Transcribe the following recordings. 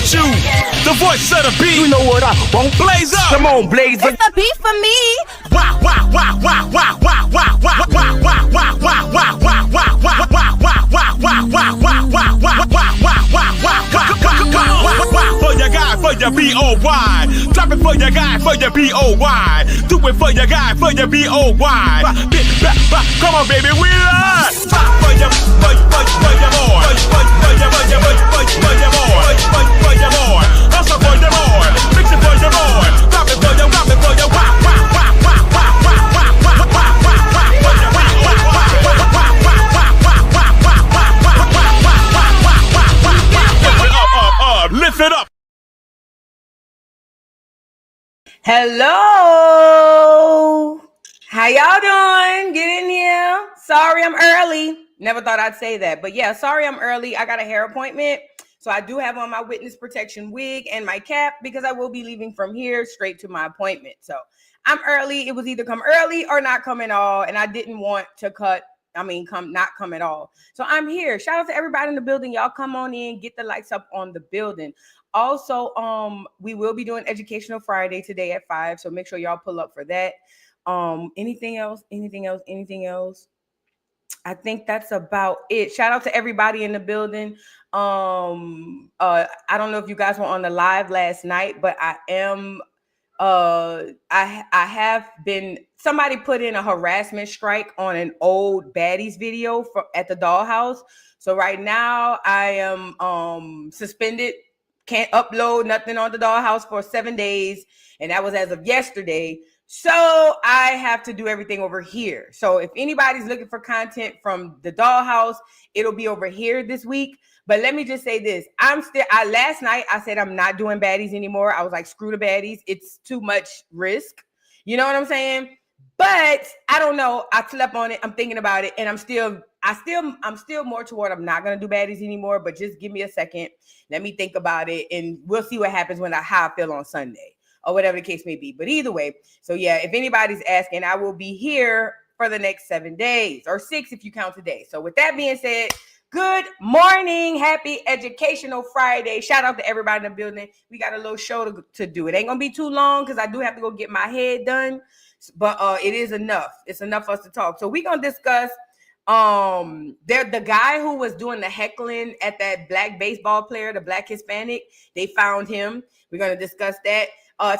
with you. The voice of the beat. You know what I want? Blaze up. Come on, blaze up. It's the beat for me. Wow, wow, wow, wow, wow, wow, wow, wow, wow, wow, wow, wow, wow, wow, wow, wow, for your guy, for your B-O-Y. Drop it for your guy, for your B-O-Y. Do it for your guy, for your B-O-Y. Come on, baby, we are. For your boy. For your boy. Also for your boy. Fix it for your boy. Drop it for your, lift it up. Hello. How y'all doing? Get in here. Sorry I'm early. Never thought I'd say that. But yeah, sorry I'm early. I got a hair appointment. So I do have on my witness protection wig and my cap because I will be leaving from here straight to my appointment. So I'm early. It was either come early or not come at all. And I didn't want to not come at all. So I'm here. Shout out to everybody in the building. Y'all come on in, get the lights up on the building. Also, we will be doing Educational Friday today at 5. So make sure y'all pull up for that. Anything else? I think that's about it. Shout out to everybody in the building. I don't know if you guys were on the live last night, but I am. I have been. Somebody put in a harassment strike on an old baddies video at the dollhouse. So right now I am suspended. Can't upload nothing on the dollhouse for 7 days, and that was as of yesterday. So I have to do everything over here. So if anybody's looking for content from the dollhouse, it'll be over here this week. But let me just say this. Last night I said I'm not doing baddies anymore. I was like, screw the baddies. It's too much risk. You know what I'm saying? But I don't know. I slept on it. I'm thinking about it. And I'm still more toward I'm not going to do baddies anymore. But just give me a second. Let me think about it. And we'll see what happens how I feel on Sunday. Or whatever the case may be. But either way, so yeah, if anybody's asking, I will be here for the next 7 days, or 6 if you count today. So with that being said, good morning. Happy Educational Friday. Shout out to everybody in the building. We got a little show to do. It ain't going to be too long because I do have to go get my head done. But it is enough. It's enough for us to talk. So we're going to discuss the guy who was doing the heckling at that black baseball player, the black Hispanic. They found him. We're going to discuss that.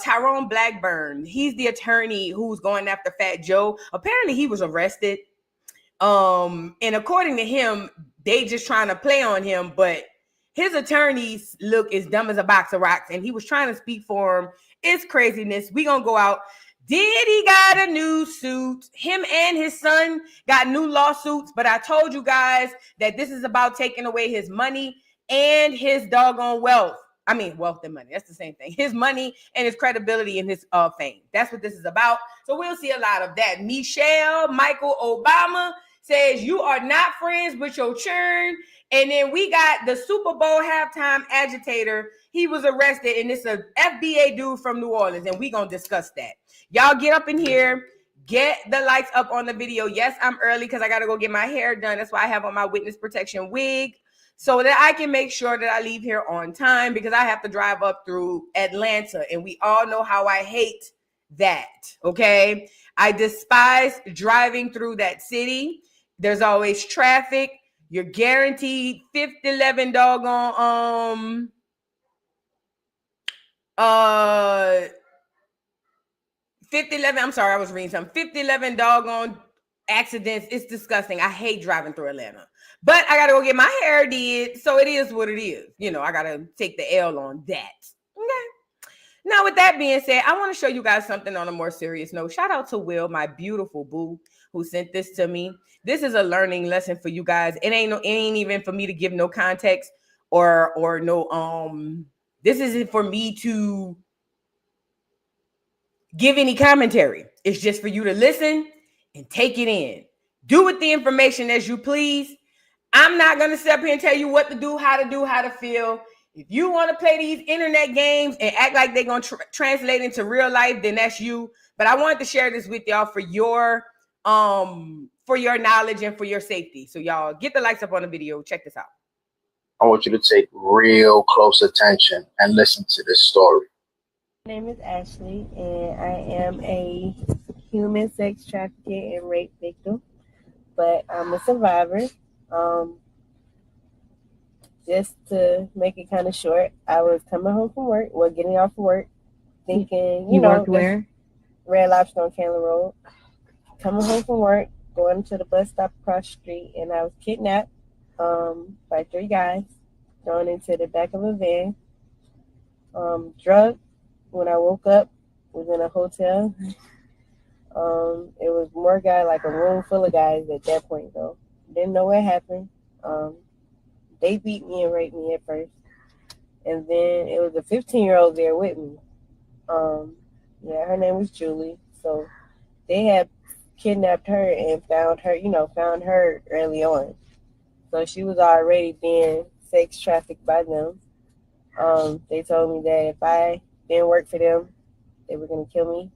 Tyrone Blackburn, he's the attorney who's going after Fat Joe. Apparently he was arrested. And according to him, they just trying to play on him, but his attorneys look as dumb as a box of rocks, and he was trying to speak for him. It's craziness. We gonna go out. Diddy got a new suit. Him and his son got new lawsuits, but I told you guys that this is about taking away his money and his doggone wealth. I mean, wealth and money. That's the same thing. His money and his credibility and his fame. That's what this is about. So we'll see a lot of that. Michael Obama says you are not friends with your churn. And then we got the Super Bowl halftime agitator. He was arrested, and it's a FBA dude from New Orleans, and we going to discuss that. Y'all get up in here. Get the lights up on the video. Yes, I'm early because I got to go get my hair done. That's why I have on my witness protection wig, so that I can make sure that I leave here on time because I have to drive up through Atlanta. And we all know how I hate that, okay? I despise driving through that city. There's always traffic. You're guaranteed 50-11 doggone, 50-11, I'm sorry, I was reading something. 50-11 doggone accidents. It's disgusting. I hate driving through Atlanta. But I got to go get my hair did, so it is what it is. You know, I got to take the L on that. Okay. Now, with that being said, I want to show you guys something on a more serious note. Shout out to Will, my beautiful boo, who sent this to me. This is a learning lesson for you guys. It ain't even for me to give no context or no, this isn't for me to give any commentary. It's just for you to listen and take it in. Do with the information as you please. I'm not going to sit up here and tell you what to do, how to feel. If you want to play these internet games and act like they're going to translate into real life, then that's you. But I wanted to share this with y'all for your knowledge and for your safety. So y'all get the lights up on the video. Check this out. I want you to take real close attention and listen to this story. My name is Ashley, and I am a human sex trafficking and rape victim, but I'm a survivor. Um, just to make it kind of short, I was coming home from work, getting off of work, thinking, You worked where? Red Lobster on Candler Road. Coming home from work, going to the bus stop across the street, and I was kidnapped by 3 guys, thrown into the back of a van, drugged. When I woke up, was in a hotel. It was more guys, like a room full of guys at that point, though. Didn't know what happened. They beat me and raped me at first. And then it was a 15-year-old there with me. Her name was Julie. So they had kidnapped her and found her early on. So she was already being sex trafficked by them. They told me that if I didn't work for them, they were going to kill me.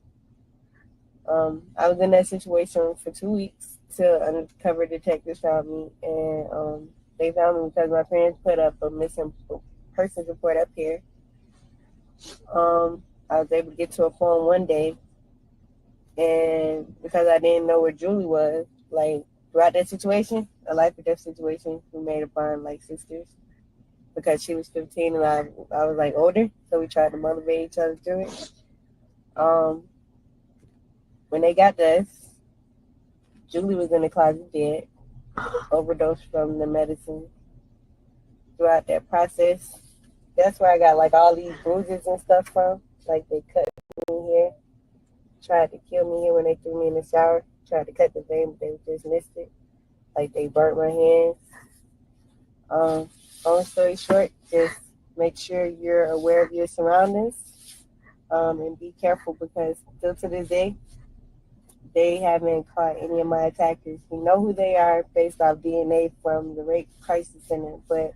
I was in that situation for 2 weeks till undercover detectives found me, and they found me because my parents put up a missing persons report up here. I was able to get to a phone one day, and because I didn't know where Julie was, like throughout that situation, a life or death situation, we made a bond like sisters because she was 15 and I was like older, so we tried to motivate each other through it. When they got to us, Julie was in the closet dead, overdosed from the medicine. Throughout that process, that's where I got like all these bruises and stuff from. Like they cut me here, tried to kill me here when they threw me in the shower, tried to cut the vein, but they just missed it. Like they burnt my hands. Long story short, just make sure you're aware of your surroundings, and be careful because still to this day, they haven't caught any of my attackers. We know who they are based off DNA from the rape crisis center, but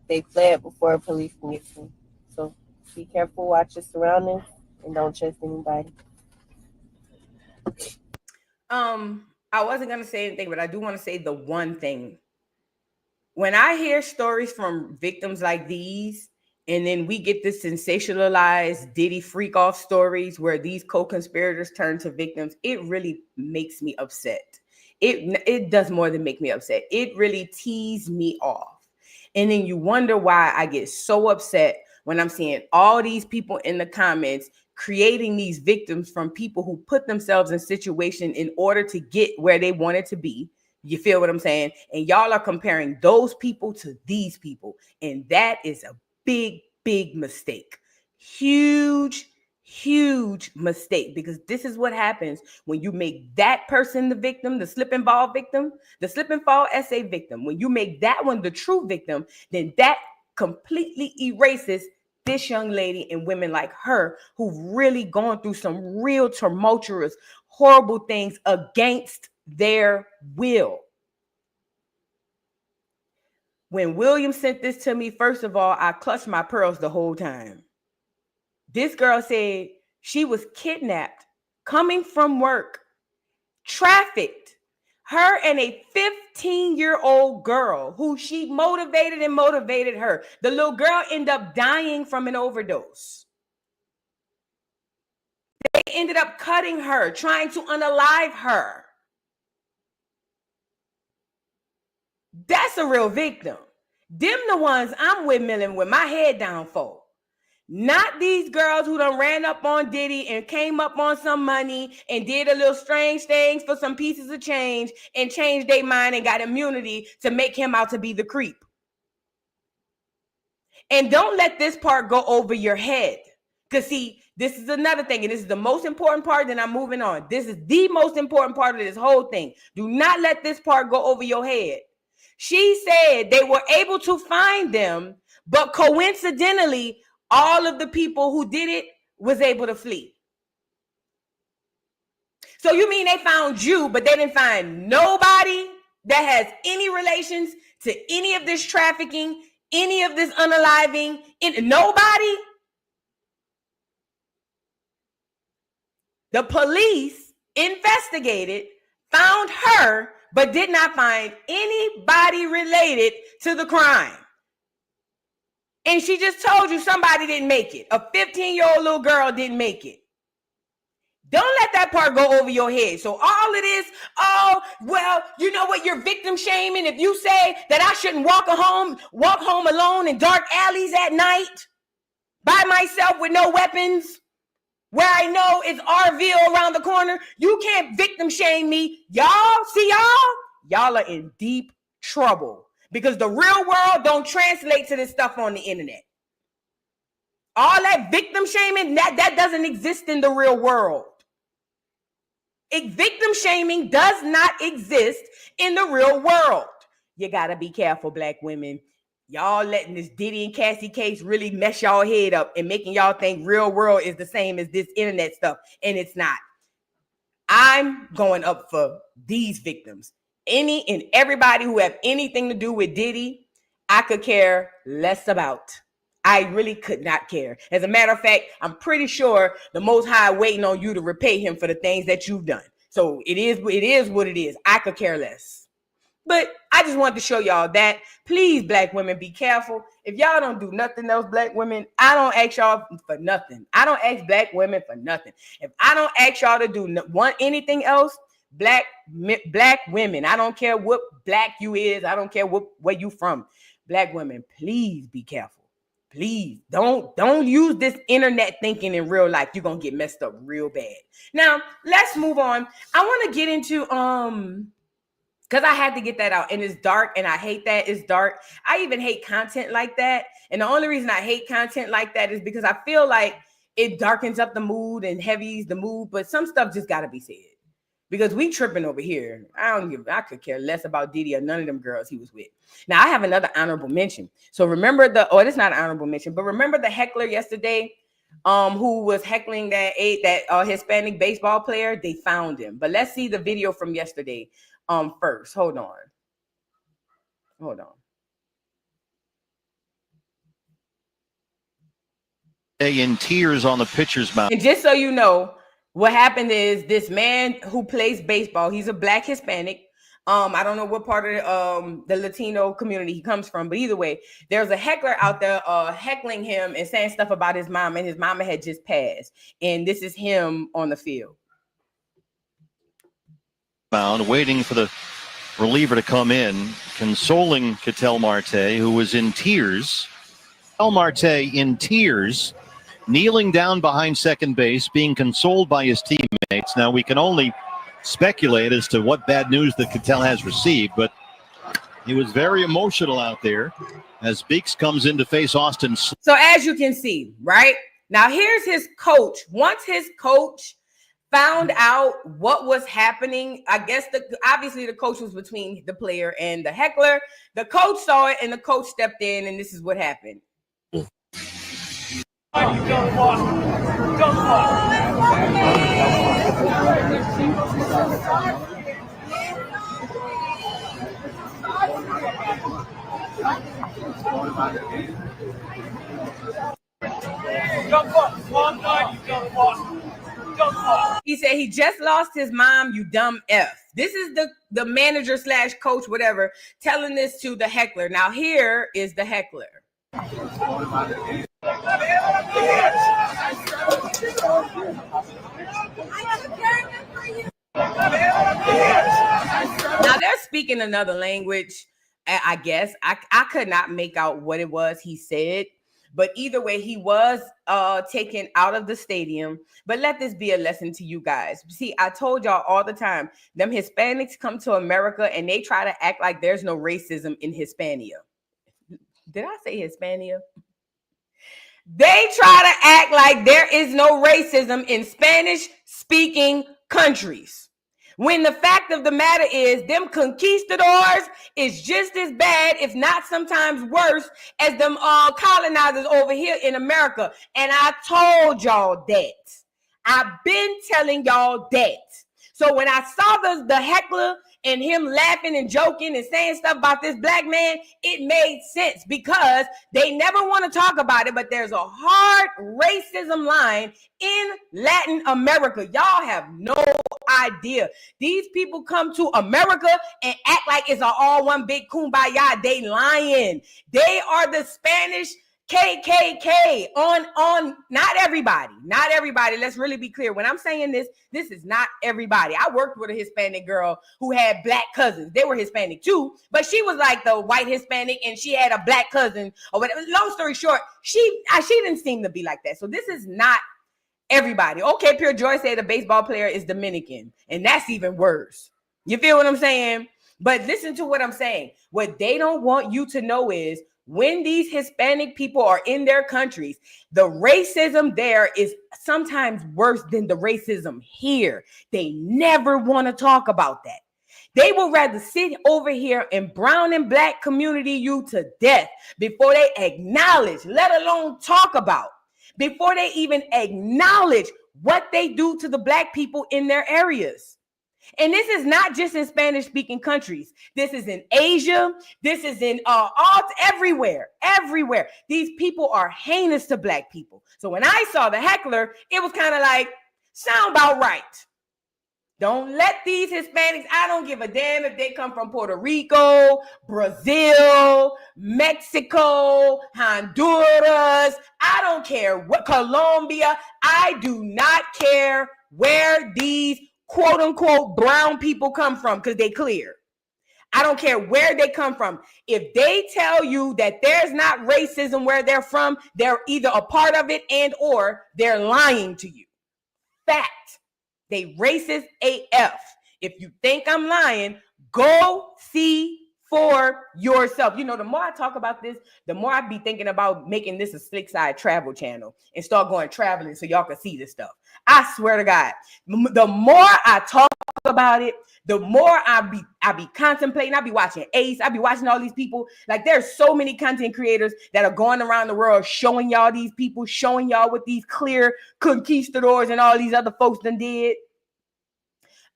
they fled before police can get to them. So be careful, watch your surroundings, and don't trust anybody. I wasn't gonna say anything, but I do want to say the one thing. When I hear stories from victims like these, and then we get this sensationalized Diddy freak off stories where these co-conspirators turn to victims, it really makes me upset. It does more than make me upset. It really tees me off. And then you wonder why I get so upset when I'm seeing all these people in the comments creating these victims from people who put themselves in situation in order to get where they wanted to be. You feel what I'm saying? And y'all are comparing those people to these people. And that is a big, big mistake. Huge, huge mistake. Because this is what happens when you make that person the victim, the slip and fall victim, the slip and fall essay victim. When you make that one the true victim, then that completely erases this young lady and women like her who've really gone through some real tumultuous, horrible things against their will. When William sent this to me, first of all, I clutched my pearls the whole time. This girl said she was kidnapped, coming from work, trafficked. Her and a 15-year-old girl who she motivated her. The little girl ended up dying from an overdose. They ended up cutting her, trying to unalive her. That's a real victim. Them the ones I'm windmilling with my head down for. Not these girls who done ran up on Diddy and came up on some money and did a little strange things for some pieces of change and changed their mind and got immunity to make him out to be the creep. And don't let this part go over your head. Because see, this is another thing, and this is the most important part, then I'm moving on. This is the most important part of this whole thing. Do not let this part go over your head. She said they were able to find them, but coincidentally, all of the people who did it was able to flee. So you mean they found you, but they didn't find nobody that has any relations to any of this trafficking, any of this unaliving, nobody? The police investigated, found her, but did not find anybody related to the crime. And she just told you somebody didn't make it. A 15-year-old little girl didn't make it. Don't let that part go over your head. So all it is, oh, well, you know what? You're victim shaming. If you say that I shouldn't walk home alone in dark alleys at night by myself with no weapons, where I know it's RV around the corner, you can't victim shame me. Y'all, see y'all are in deep trouble because the real world don't translate to this stuff on the internet. All that victim shaming, that doesn't exist in the real world. Victim shaming does not exist in the real world. You got to be careful, black women. Y'all letting this Diddy and Cassie case really mess y'all head up and making y'all think real world is the same as this internet stuff. And it's not. I'm going up for these victims. Any and everybody who have anything to do with Diddy, I could care less about. I really could not care. As a matter of fact, I'm pretty sure the Most High waiting on you to repay him for the things that you've done. So it is what it is. I could care less. But I just wanted to show y'all that. Please, black women, be careful. If y'all don't do nothing else, black women, I don't ask y'all for nothing. I don't ask black women for nothing. If I don't ask y'all to do anything else, black women, I don't care what black you is. I don't care where you from. Black women, please be careful. Please don't use this internet thinking in real life. You're going to get messed up real bad. Now, let's move on. I want to get into, because I had to get that out, and it's dark, and I hate that it's dark. I even hate content like that. And the only reason I hate content like that is because I feel like it darkens up the mood and heavies the mood, but some stuff just got to be said. Because we tripping over here. I could care less about Diddy or none of them girls he was with. Now, I have another honorable mention. So remember it's not an honorable mention, but remember the heckler yesterday who was heckling that Hispanic baseball player? They found him. But let's see the video from yesterday first. Hold on. In tears on the pitcher's mound. And just so you know, what happened is this man who plays baseball, he's a black Hispanic. I don't know what part of the Latino community he comes from, but either way, there's a heckler out there heckling him and saying stuff about his mom, and his mama had just passed. And this is him on the field. Mound, waiting for the reliever to come in, consoling Ketel Marte, who was in tears. Ketel Marte in tears, kneeling down behind second base, being consoled by his teammates. Now, we can only speculate as to what bad news that Ketel has received, but he was very emotional out there as Beeks comes in to face Austin. So as you can see, right? Now, here's his coach. Once his coach found out what was happening, I guess obviously the coach was between the player and the heckler. The coach saw it, and the coach stepped in, and this is what happened. He said he just lost his mom, you dumb F. This is the manager / coach, whatever, telling this to the heckler. Now here is the heckler. Now they're speaking another language, I guess. I could not make out what it was he said, but either way, he was taken out of the stadium. But let this be a lesson to you guys. See, I told y'all all the time, them Hispanics come to America and they try to act like there's no racism in Hispania. Did I say Hispania? They try to act like there is no racism in Spanish-speaking countries. When the fact of the matter is, them conquistadors is just as bad, if not sometimes worse, as them colonizers over here in America. And I told y'all that. I've been telling y'all that. So when I saw the heckler and him laughing and joking and saying stuff about this black man, it made sense because they never want to talk about it, but there's a hard racism line in Latin America. Y'all have no idea. These people come to America and act like it's all one big kumbaya. They lying. They are the Spanish KKK on not everybody. Let's really be clear. When I'm saying this is not everybody. I worked with a Hispanic girl who had black cousins. They were Hispanic too, but she was like the white Hispanic and she had a black cousin or whatever. Long story short, she didn't seem to be like that. So this is not everybody. Okay, Pure Joy said a baseball player is Dominican, and that's even worse. You feel what I'm saying? But listen to what I'm saying. What they don't want you to know is when these Hispanic people are in their countries, the racism there is sometimes worse than the racism here. They never want to talk about that. They will rather sit over here and brown and black community you to death before they acknowledge, let alone talk about, before they even acknowledge what they do to the black people in their areas. And this is not just in Spanish-speaking countries. This is in Asia. This is in everywhere. These people are heinous to black people. So when I saw the Heckler, it was kind of like, sound about right. Don't let these Hispanics, I don't give a damn if they come from Puerto Rico, Brazil, Mexico, Honduras. I don't care what, Colombia. I do not care where these quote unquote brown people come from because they clear. I don't care where they come from. If they tell you that there's not racism where they're from, they're either a part of it and or they're lying to you. Fact. They racist AF. If you think I'm lying, go see for yourself. You know, the more I talk about this, the more I be thinking about making this a Slick Side travel channel and start going traveling so y'all can see this stuff. I swear to God, the more I talk about it, the more I be contemplating. I be watching Ace. I be watching all these people. Like there's so many content creators that are going around the world showing y'all these people, showing y'all what these clear conquistadors and all these other folks done did.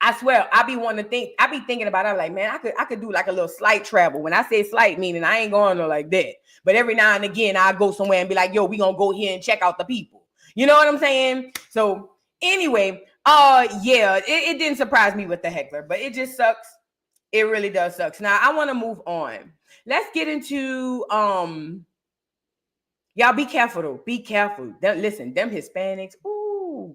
I swear, I be thinking about it. I'm like, man, I could do like a little slight travel. When I say slight, meaning I ain't going there like that. But every now and again, I go somewhere and be like, yo, we gonna go here and check out the people. You know what I'm saying? So anyway, yeah, it didn't surprise me with the Heckler, but it just sucks. It really does suck. Now I want to move on. Let's get into y'all be careful though. Be careful. Listen, them Hispanics,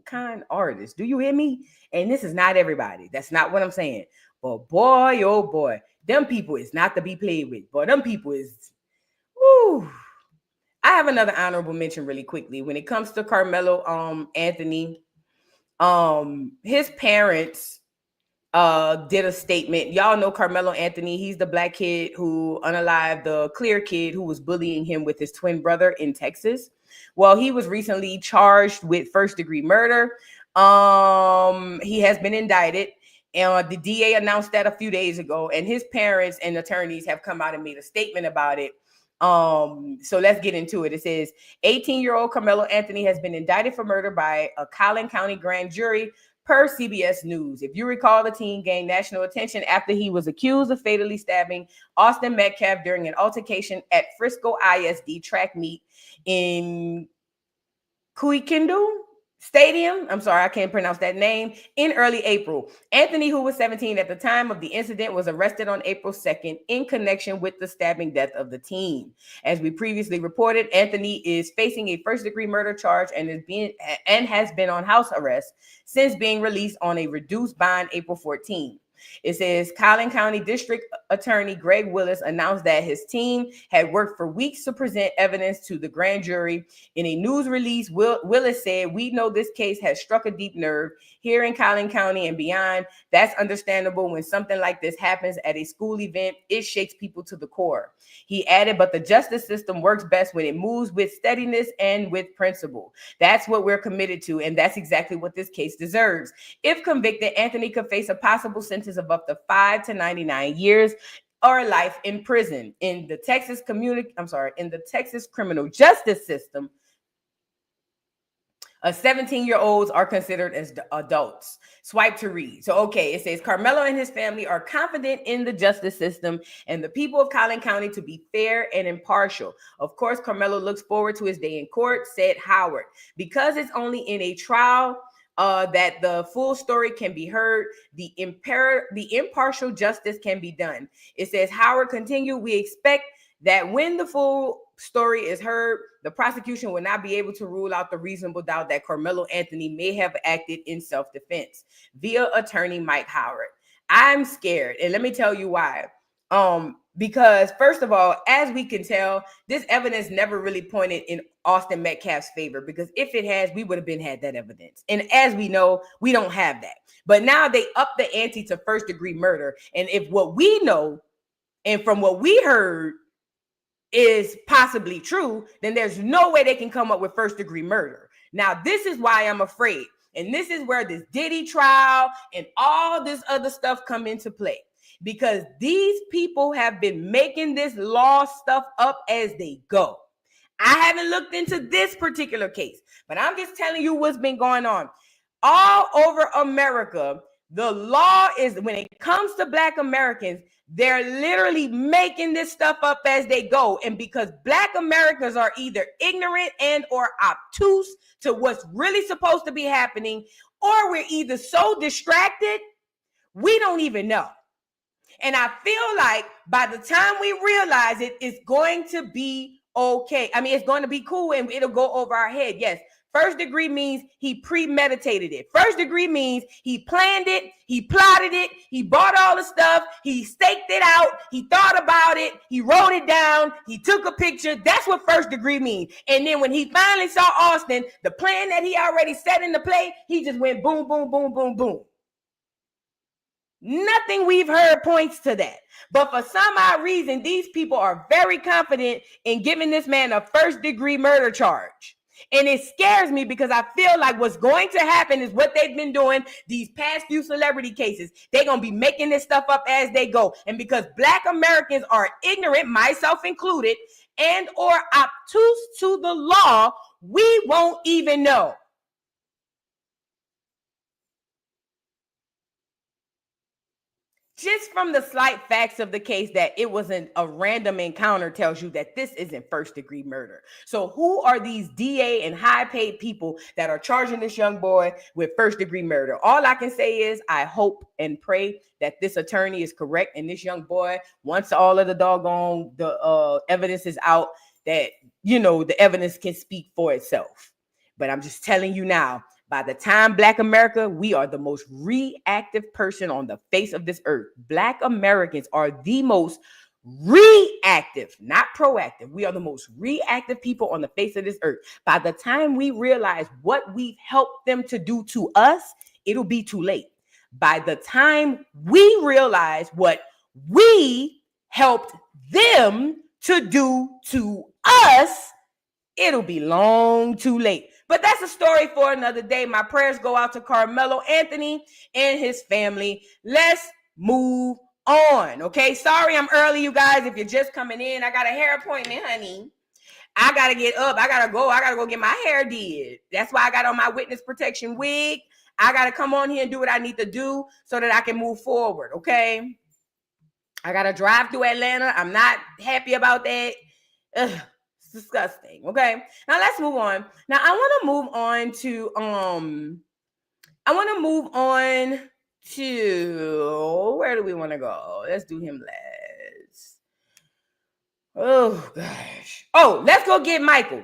kind artists. Do you hear me? And this is not everybody. That's not what I'm saying. But boy, oh boy, them people is not to be played with. But them people is, I have another honorable mention really quickly. When it comes to Carmelo Anthony, his parents did a statement. Y'all know Carmelo Anthony. He's the black kid who unalived the clear kid who was bullying him with his twin brother in Texas. Well, he was recently charged with first-degree murder. He has been indicted, and the DA announced that a few days ago, and his parents and attorneys have come out and made a statement about it. So let's get into it. It says 18-year-old Carmelo Anthony has been indicted for murder by a Collin County grand jury per CBS News. If you recall, the teen gained national attention after he was accused of fatally stabbing Austin Metcalf during an altercation at Frisco ISD track meet in Kuikindu Stadium. I'm sorry, I can't pronounce that name. In early April, Anthony, who was 17 at the time of the incident, was arrested on April 2nd in connection with the stabbing death of the teen. As we previously reported, Anthony is facing a first-degree murder charge and has been on house arrest since being released on a reduced bond April 14. It says Collin County District Attorney Greg Willis announced that his team had worked for weeks to present evidence to the grand jury. In a news release, Willis said, "We know this case has struck a deep nerve here in Collin County and beyond. That's understandable. When something like this happens at a school event, it shakes people to the core." He added, "But the justice system works best when it moves with steadiness and with principle. That's what we're committed to, and that's exactly what this case deserves." If convicted, Anthony could face a possible sentence of up to 5 to 99 years or life in prison. In the Texas criminal justice system, 17-year-olds are considered as adults. Swipe to read. So, okay, it says Carmelo and his family are confident in the justice system and the people of Collin County to be fair and impartial. Of course, Carmelo looks forward to his day in court, said Howard. Because it's only in a trial that the full story can be heard, the impartial justice can be done. It says, Howard continued, we expect that when the full story is heard, the prosecution will not be able to rule out the reasonable doubt that Carmelo Anthony may have acted in self-defense via attorney Mike Howard. I'm scared, and let me tell you why. Because first of all, as we can tell, this evidence never really pointed in Austin Metcalf's favor, because if it has, we would have been had that evidence. And as we know, we don't have that. But now they up the ante to first degree murder. And if what we know and from what we heard is possibly true, then there's no way they can come up with first degree murder. Now, this is why I'm afraid. And this is where this Diddy trial and all this other stuff come into play. Because these people have been making this law stuff up as they go. I haven't looked into this particular case, but I'm just telling you what's been going on. All over America, the law is, when it comes to Black Americans, they're literally making this stuff up as they go. And because Black Americans are either ignorant and or obtuse to what's really supposed to be happening, or we're either so distracted, we don't even know. And I feel like by the time we realize it, it's going to be okay. I mean, it's going to be cool and it'll go over our head. Yes. First degree means he premeditated it. First degree means he planned it, he plotted it, he bought all the stuff, he staked it out, he thought about it, he wrote it down, he took a picture. That's what first degree means. And then when he finally saw Austin, the plan that he already set into play, he just went boom, boom, boom, boom, boom. Nothing we've heard points to that. But for some odd reason, these people are very confident in giving this man a first degree murder charge. And it scares me because I feel like what's going to happen is what they've been doing these past few celebrity cases. They're going to be making this stuff up as they go. And because Black Americans are ignorant, myself included, and or obtuse to the law, we won't even know. Just from the slight facts of the case that it wasn't a random encounter tells you that this isn't first degree murder. So who are these DA and high paid people that are charging this young boy with first degree murder? All I can say is I hope and pray that this attorney is correct. And this young boy, once all of the evidence is out, that, you know, the evidence can speak for itself. But I'm just telling you now, by the time Black America, we are the most reactive person on the face of this earth. Black Americans are the most reactive, not proactive. We are the most reactive people on the face of this earth. By the time we realize what we've helped them to do to us, it'll be too late. By the time we realize what we helped them to do to us, it'll be long too late. But that's a story for another day. My prayers go out to Carmelo Anthony and his family. Let's move on, okay? Sorry I'm early, you guys. If you're just coming in, I got a hair appointment, honey. I got to get up. I got to go get my hair did. That's why I got on my witness protection wig. I got to come on here and do what I need to do so that I can move forward, okay? I got to drive through Atlanta. I'm not happy about that. Ugh. Disgusting. Okay, now let's move on. Now I want to move on to where do we want to go? Let's do him last. Oh gosh. Oh, let's go get Michael.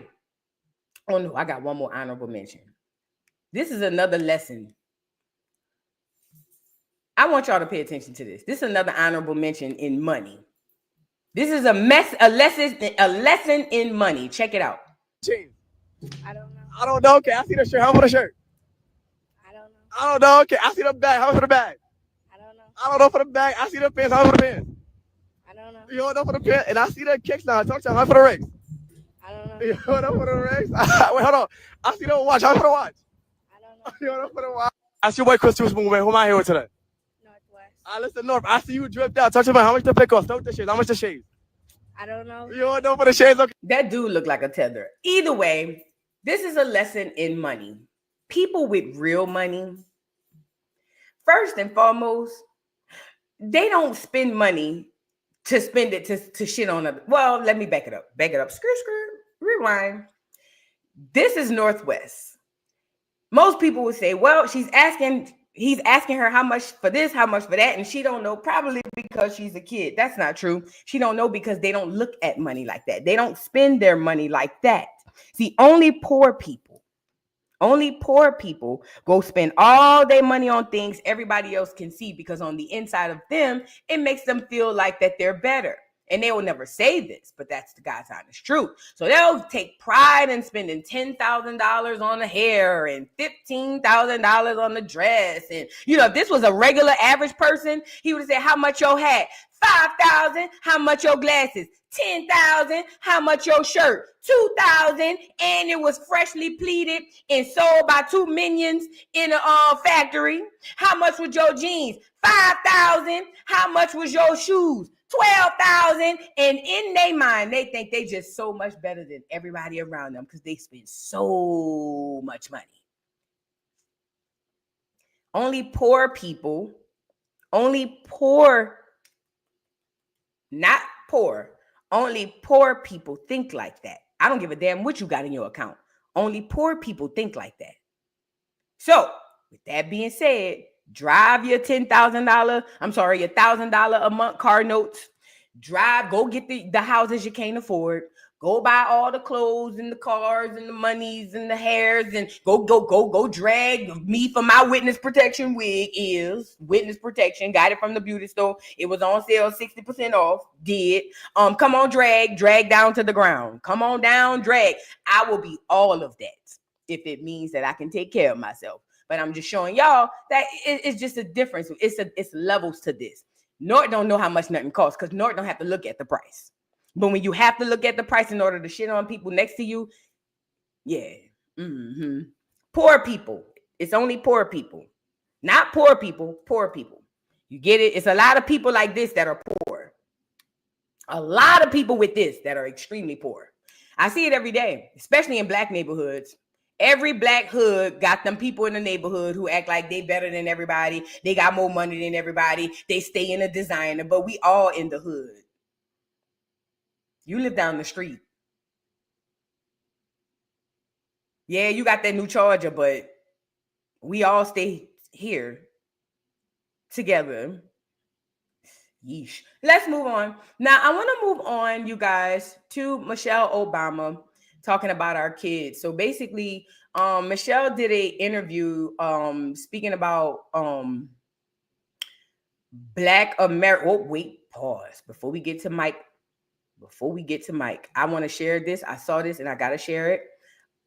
Oh no, I got one more honorable mention. This is another lesson. I want y'all to pay attention to this. This is another honorable mention in money. This is a lesson in money. Check it out. I don't know. Okay, I see the shirt. How much for the shirt? I don't know. Okay, I see the bag. How much for the bag? I don't know for the bag. I see the pants. How much for the pants? I don't know. You don't know for the pants? And I see the kicks now. Talk to him. How much for the rings? I don't know. You don't know for the rings? Wait, hold on. I see the watch. How much for the watch? I don't know. You don't know for the watch? I see your boy Chris Spoon. Who am I here with today? I listen, North. I see you dripped out. Talk to me. How much the pick off? Start with the shades. How much the shades? I don't know. You don't know for the shades? Okay. That dude looked like a tether. Either way, this is a lesson in money. People with real money, first and foremost, they don't spend money to spend it to shit on them. Well, let me back it up. Screw, rewind. This is Northwest. Most people would say, well, he's asking her how much for this, how much for that, and she don't know, probably because she's a kid. That's not true. She don't know because they don't look at money like that. They don't spend their money like that. See, only poor people go spend all their money on things everybody else can see, because on the inside of them, it makes them feel like that they're better. And they will never say this, but that's the God's honest truth. So they'll take pride in spending $10,000 on the hair and $15,000 on the dress. And, if this was a regular average person, he would have said, how much your hat? $5,000. How much your glasses? $10,000. How much your shirt? $2,000. And it was freshly pleated and sold by 2 minions in a factory. How much was your jeans? $5,000. How much was your shoes? $12,000. And in their mind, they think they just so much better than everybody around them because they spend so much money. Only poor people, only poor people think like that. I don't give a damn what you got in your account. Only poor people think like that. So, with that being said, drive your $1,000 a month car notes. Go get the houses you can't afford. Go buy all the clothes and the cars and the monies and the hairs, and go drag me for my witness protection wig. Is witness protection. Got it from the beauty store. It was on sale, 60% off. Come on, drag down to the ground. Come on down, drag. I will be all of that if it means that I can take care of myself. But I'm just showing y'all that it's just a difference. It's levels to this. Norton don't know how much nothing costs because Norton don't have to look at the price. But when you have to look at the price in order to shit on people next to you, yeah. Poor people. It's only poor people. Not poor people, poor people. You get it? It's a lot of people like this that are poor. A lot of people with this that are extremely poor. I see it every day, especially in black neighborhoods. Every black hood got them people in the neighborhood who act like they better than everybody. They got more money than everybody. They stay in a designer, but we all in the hood. You live down the street. Yeah, you got that new Charger, but we all stay here together. Yeesh. Let's move on. Now, I want to move on, you guys, to Michelle Obama talking about our kids. So basically, Michelle did an interview speaking about Black America. Oh, wait, pause. Before we get to Mike, I want to share this. I saw this and I got to share it.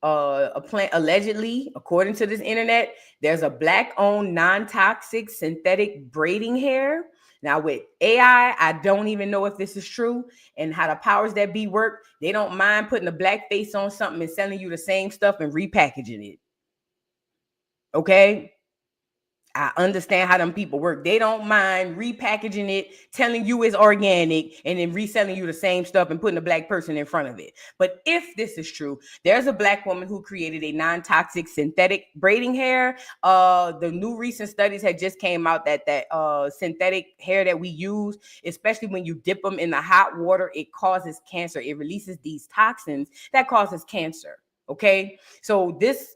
A plant, allegedly, according to this internet, there's a Black-owned non-toxic synthetic braiding hair. Now with AI, I don't even know if this is true and how the powers that be work. They don't mind putting a black face on something and selling you the same stuff and repackaging it. Okay? I understand how them people work. They don't mind repackaging it, telling you it's organic, and then reselling you the same stuff and putting a black person in front of it. But if this is true, there's a black woman who created a non-toxic synthetic braiding hair. The new recent studies had just came out that synthetic hair that we use, especially when you dip them in the hot water, it causes cancer. It releases these toxins that causes cancer. Okay, so this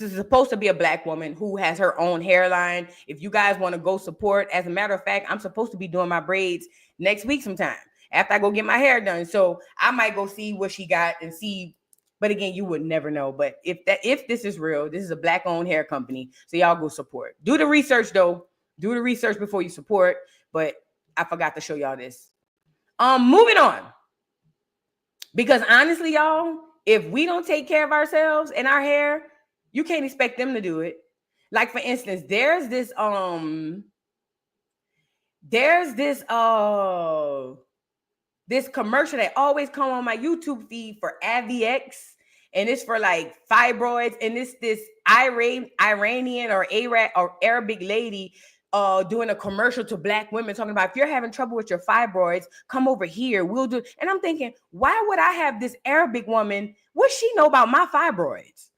is supposed to be a black woman who has her own hairline. If you guys want to go support, as a matter of fact, I'm supposed to be doing my braids next week sometime after I go get my hair done. So I might go see what she got and see. But again, you would never know. But if this is real, this is a black owned hair company. So y'all go support. Do the research though. Do the research before you support. But I forgot to show y'all this. Moving on. Because honestly, y'all, if we don't take care of ourselves and our hair, you can't expect them to do it. Like, for instance, there's this commercial that always come on my YouTube feed for AVX, and it's for like fibroids, and it's this Iranian or Arabic lady doing a commercial to black women talking about, if you're having trouble with your fibroids, come over here, we'll do. And I'm thinking, why would I have this Arabic woman? What she know about my fibroids?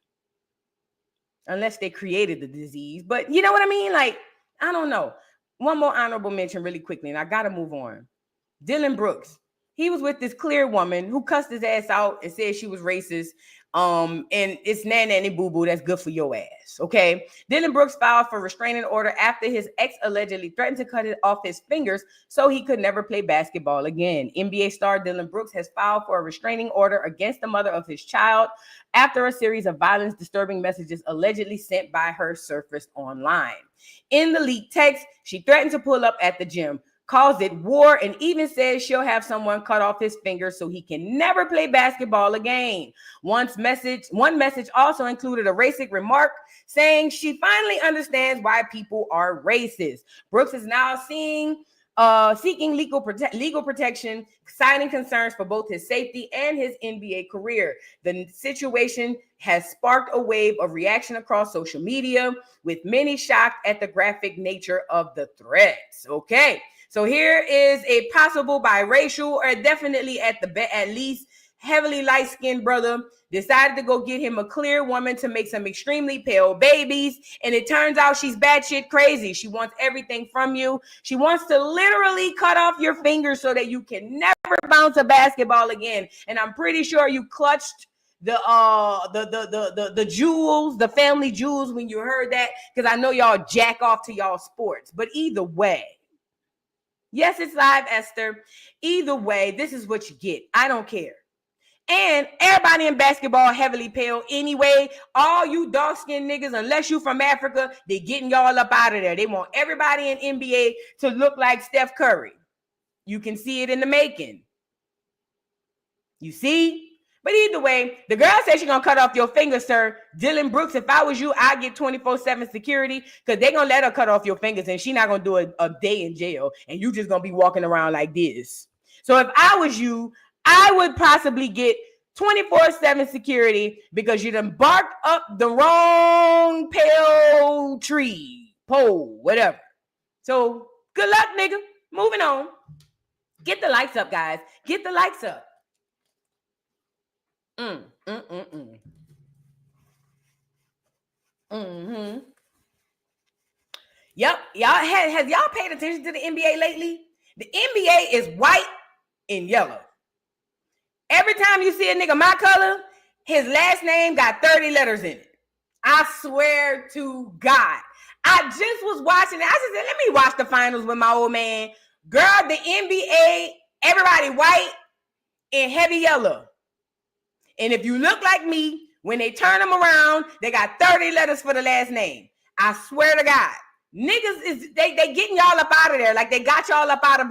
Unless they created the disease. But you know what I mean? Like, I don't know. One more honorable mention really quickly, and I got to move on. Dylan Brooks. He was with this clear woman who cussed his ass out and said she was racist. And it's nanny boo boo that's good for your ass. Okay. Dylan Brooks filed for restraining order after his ex allegedly threatened to cut it off his fingers so he could never play basketball again. NBA star Dylan Brooks has filed for a restraining order against the mother of his child after a series of violence disturbing messages allegedly sent by her surfaced online. In the leaked text, she threatened to pull up at the gym, calls it war, and even says she'll have someone cut off his fingers so he can never play basketball again. One message also included a racist remark saying she finally understands why people are racist. Brooks is now seeking legal protection, citing concerns for both his safety and his NBA career. The situation has sparked a wave of reaction across social media, with many shocked at the graphic nature of the threats. Okay. So here is a possible biracial, or definitely at least heavily light-skinned brother decided to go get him a clear woman to make some extremely pale babies. And it turns out she's batshit crazy. She wants everything from you. She wants to literally cut off your fingers so that you can never bounce a basketball again. And I'm pretty sure you clutched the jewels, the family jewels, when you heard that, because I know y'all jack off to y'all sports. But either way, yes, it's live, Esther. Either way, this is what you get. I don't care. And everybody in basketball heavily pale anyway. All you dark-skinned niggas, unless you from Africa, they getting y'all up out of there. They want everybody in NBA to look like Steph Curry. You can see it in the making. You see? But either way, the girl said she's going to cut off your finger, sir. Dylan Brooks, if I was you, I'd get 24/7 security, because they're going to let her cut off your fingers and she's not going to do a day in jail, and you just going to be walking around like this. So if I was you, I would possibly get 24/7 security because you done barked up the wrong pale tree, pole, whatever. So good luck, nigga. Moving on. Get the likes up, guys. Get the likes up. Yep. Has y'all paid attention to the NBA lately? The NBA is white and yellow. Every time you see a nigga my color, his last name got 30 letters in it. I swear to God. I just was watching it. I just said, let me watch the finals with my old man. Girl, the NBA, everybody white and heavy yellow. And if you look like me, when they turn them around, they got 30 letters for the last name. I swear to God. Niggas is they getting y'all up out of there like they got y'all up out of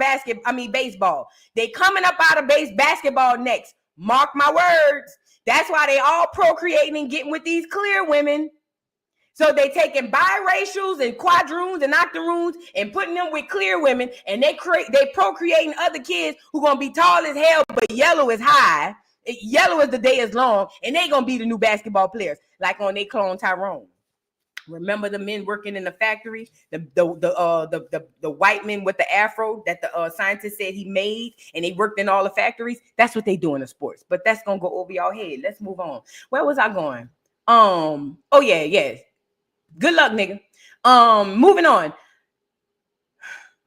baseball. They coming up out of basketball next. Mark my words. That's why they all procreating and getting with these clear women. So they taking biracials and quadroons and octoroons and putting them with clear women, and they procreating other kids who gonna be tall as hell, but yellow is high. Yellow as the day is long, and they gonna be the new basketball players, like on they clone Tyrone. Remember the men working in the factory, the white men with the afro that the scientist said he made, and they worked in all the factories. That's what they do in the sports. But that's gonna go over y'all head. Let's move on. Where was I going? Oh yeah. Good luck, nigga. Moving on.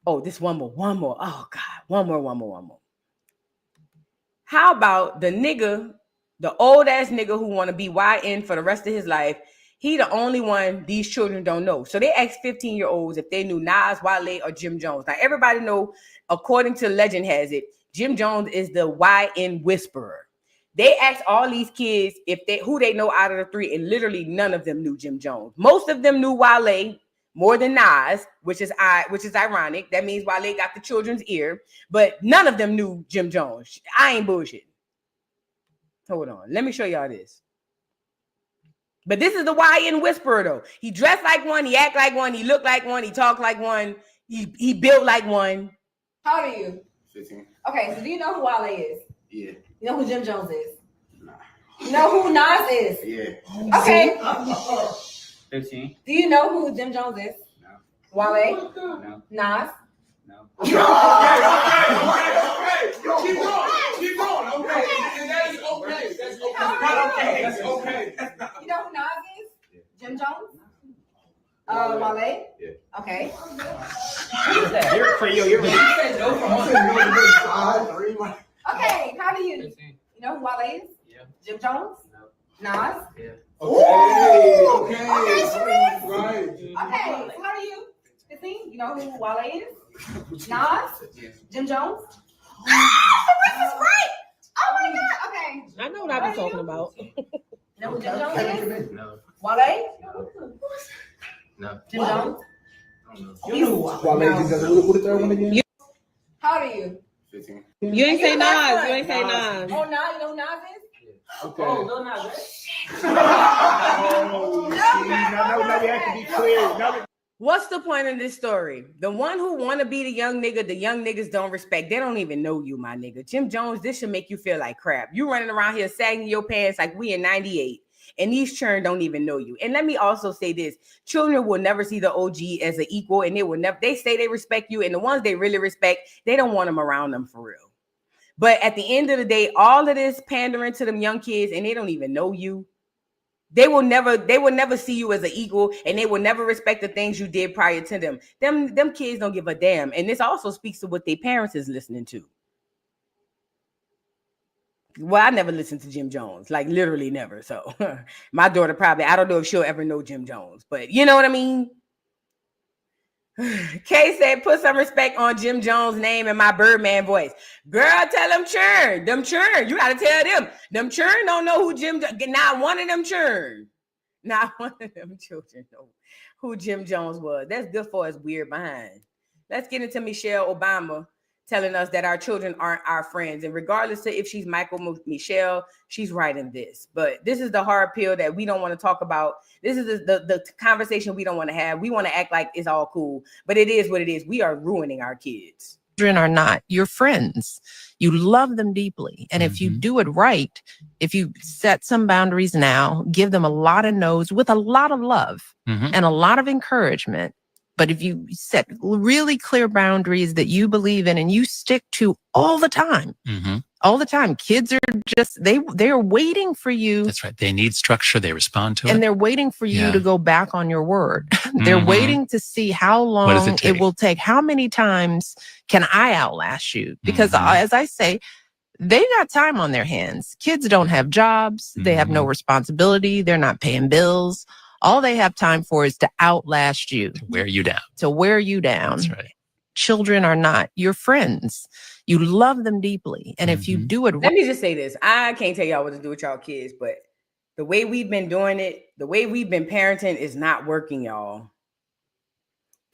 Oh, this one more. Oh God, one more. How about the nigga, the old ass nigga who want to be YN for the rest of his life? He the only one these children don't know. So they asked 15-year-olds if they knew Nas, Wale, or Jim Jones. Now everybody know, according to legend has it, Jim Jones is the YN whisperer. They asked all these kids who they know out of the three, and literally none of them knew Jim Jones. Most of them knew Wale more than Nas, which is ironic. That means Wale got the children's ear, but none of them knew Jim Jones. I ain't bullshit. Hold on, let me show y'all this. But this is the YN whisperer though. He dressed like one, he act like one, he look like one, he talk like one, he built like one. How old are you? 15. Okay, so do you know who Wale is? Yeah. You know who Jim Jones is? Nah. You know who Nas is? Yeah. Okay. 15. Do you know who Jim Jones is? No. Wale? No. Nas? No. Okay. Keep going. Okay. And that is okay. That's okay. That's okay. You know who Nas is? Yeah. Jim Jones? Wale? Yeah. Okay. You're crazy. You're said no for months. Okay, how do you? 15. You know who Wale is? Yeah. Jim Jones? No. Nas. Okay. Okay. Right. Okay. So how are you? 15. You know who Wale is? Nas. Jim Jones. Oh, this is great. Oh my God. Okay. I know what I've been talking about. You know who Jim Jones is? No. Wale? No. Jim Jones? Wale, who the third one again? How old are you? 15. You ain't say Nas. You ain't say Nas. Oh, Nas. You know who Nas is? Okay. Oh, Lil Nas X. Now we have to be clear. What's the point of this story? The one who want to be the young niggas don't respect. They don't even know you, my nigga. Jim Jones, this should make you feel like crap. You running around here sagging your pants like we in 98. And these children don't even know you. And let me also say this. Children will never see the OG as an equal. And they say they respect you. And the ones they really respect, they don't want them around them for real. But at the end of the day, all of this pandering to them young kids, and they don't even know you. They will never see you as an equal, and they will never respect the things you did prior to them. Them kids don't give a damn. And this also speaks to what their parents is listening to. Well, I never listened to Jim Jones, like literally never. So my daughter probably, I don't know if she'll ever know Jim Jones, but you know what I mean? Kay said, put some respect on Jim Jones' name in my Birdman voice. Girl, tell them churn. Them churn. You got to tell them. Them churn don't know who not one of them churn. Not one of them children know who Jim Jones was. That's good for his weird behind. Let's get into Michelle Obama telling us that our children aren't our friends. And regardless of if she's Michelle, she's right in this. But this is the hard pill that we don't want to talk about. This is the conversation we don't want to have. We want to act like it's all cool, but it is what it is. We are ruining our kids. Children are not your friends. You love them deeply. And if you do it right, if you set some boundaries now, give them a lot of no's with a lot of love and a lot of encouragement. But if you set really clear boundaries that you believe in and you stick to all the time, kids are just, they're waiting for you. That's right. They need structure. They respond to it. And they're waiting for you to go back on your word. They're waiting to see how long it will take. How many times can I outlast you? Because as I say, they got time on their hands. Kids don't have jobs. They have no responsibility. They're not paying bills. All they have time for is to outlast you. To wear you down. To wear you down. That's right. Children are not your friends. You love them deeply. And if you do it right. Let me just say this. I can't tell y'all what to do with y'all kids, but the way we've been doing it, the way we've been parenting is not working, y'all.